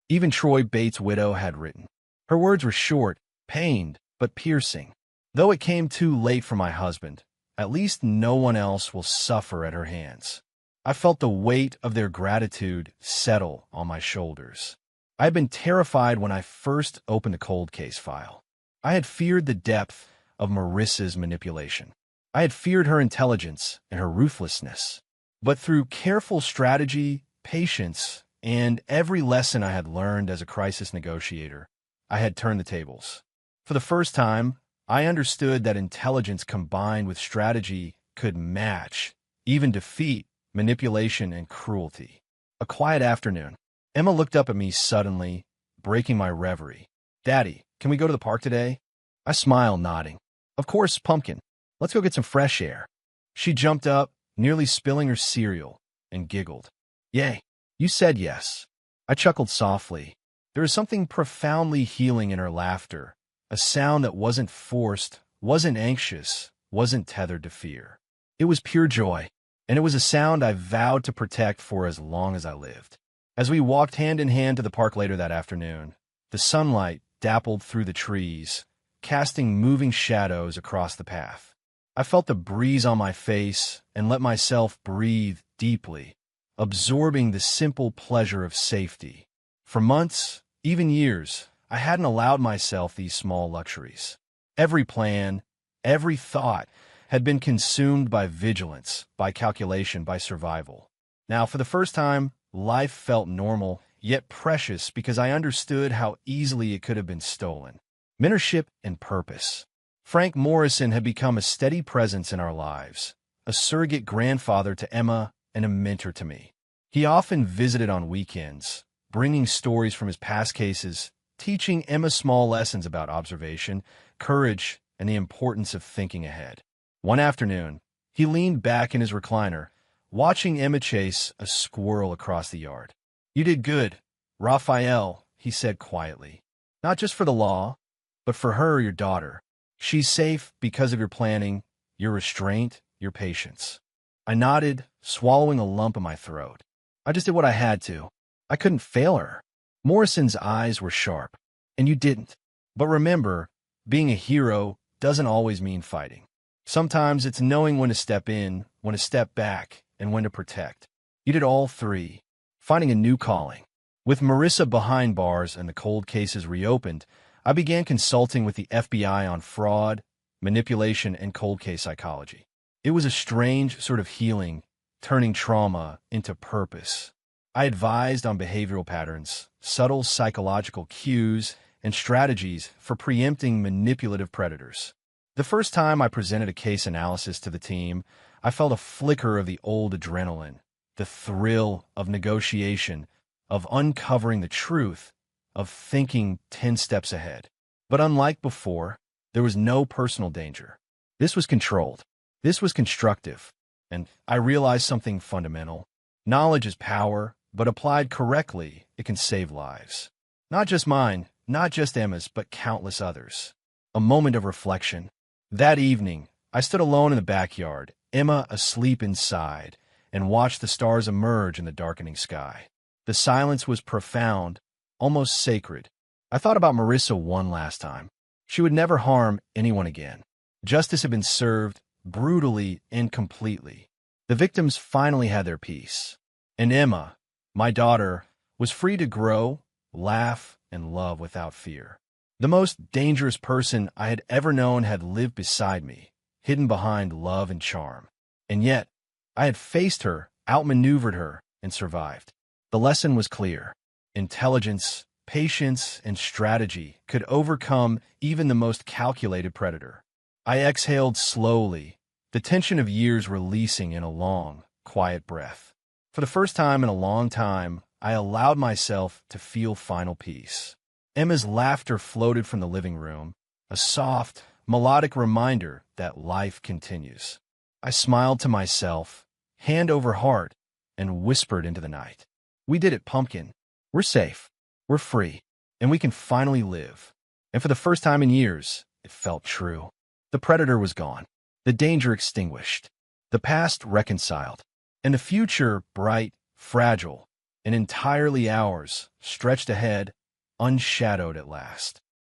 Even Troy Bates' widow had written. Her words were short, pained, but piercing. Though it came too late for my husband, at least no one else will suffer at her hands. I felt the weight of their gratitude settle on my shoulders. I had been terrified when I first opened the cold case file. I had feared the depth of Marissa's manipulation. I had feared her intelligence and her ruthlessness. But through careful strategy, patience, and every lesson I had learned as a crisis negotiator, I had turned the tables. For the first time, I understood that intelligence combined with strategy could match, even defeat, manipulation and cruelty. A quiet afternoon. Emma looked up at me suddenly, breaking my reverie. "Daddy, can we go to the park today?" I smiled, nodding. "Of course, Pumpkin. Let's go get some fresh air." She jumped up, nearly spilling her cereal, and giggled. "Yay, you said yes." I chuckled softly. There was something profoundly healing in her laughter, a sound that wasn't forced, wasn't anxious, wasn't tethered to fear. It was pure joy, and it was a sound I vowed to protect for as long as I lived. As we walked hand in hand to the park later that afternoon, the sunlight dappled through the trees, casting moving shadows across the path. I felt the breeze on my face and let myself breathe deeply, absorbing the simple pleasure of safety. For months, even years, I hadn't allowed myself these small luxuries. Every plan, every thought had been consumed by vigilance, by calculation, by survival. Now, for the first time, life felt normal, yet precious because I understood how easily it could have been stolen. Mentorship and purpose. Frank Morrison had become a steady presence in our lives, a surrogate grandfather to Emma and a mentor to me. He often visited on weekends, bringing stories from his past cases, teaching Emma small lessons about observation, courage, and the importance of thinking ahead. One afternoon, he leaned back in his recliner, watching Emma chase a squirrel across the yard. "You did good, Raphael," he said quietly. "Not just for the law, but for her, your daughter. She's safe because of your planning, your restraint, your patience." I nodded, swallowing a lump in my throat. I just did what I had to. I couldn't fail her. Morrison's eyes were sharp. "And you didn't. But remember, being a hero doesn't always mean fighting. Sometimes it's knowing when to step in, when to step back, and when to protect. You did all three." Finding a new calling. With Marissa behind bars and the cold cases reopened, I began consulting with the FBI on fraud, manipulation, and cold case psychology. It was a strange sort of healing, turning trauma into purpose. I advised on behavioral patterns, subtle psychological cues, and strategies for preempting manipulative predators. The first time I presented a case analysis to the team, I felt a flicker of the old adrenaline, the thrill of negotiation, of uncovering the truth, of thinking 10 steps ahead. But unlike before, there was no personal danger. This was controlled. This was constructive. And I realized something fundamental. Knowledge is power, but applied correctly, it can save lives. Not just mine, not just Emma's, but countless others. A moment of reflection. That evening, I stood alone in the backyard, Emma asleep inside, and watched the stars emerge in the darkening sky. The silence was profound, almost sacred. I thought about Marissa one last time. She would never harm anyone again. Justice had been served brutally and completely. The victims finally had their peace. And Emma, my daughter, was free to grow, laugh, and love without fear. The most dangerous person I had ever known had lived beside me, hidden behind love and charm. And yet, I had faced her, outmaneuvered her, and survived. The lesson was clear. Intelligence, patience, and strategy could overcome even the most calculated predator. I exhaled slowly, the tension of years releasing in a long, quiet breath. For the first time in a long time, I allowed myself to feel final peace. Emma's laughter floated from the living room, a soft, melodic reminder that life continues. I smiled to myself, hand over heart, and whispered into the night. "We did it, Pumpkin. We're safe. We're free. And we can finally live." And for the first time in years, it felt true. The predator was gone. The danger extinguished. The past reconciled. And the future, bright, fragile, and entirely ours, stretched ahead, unshadowed at last.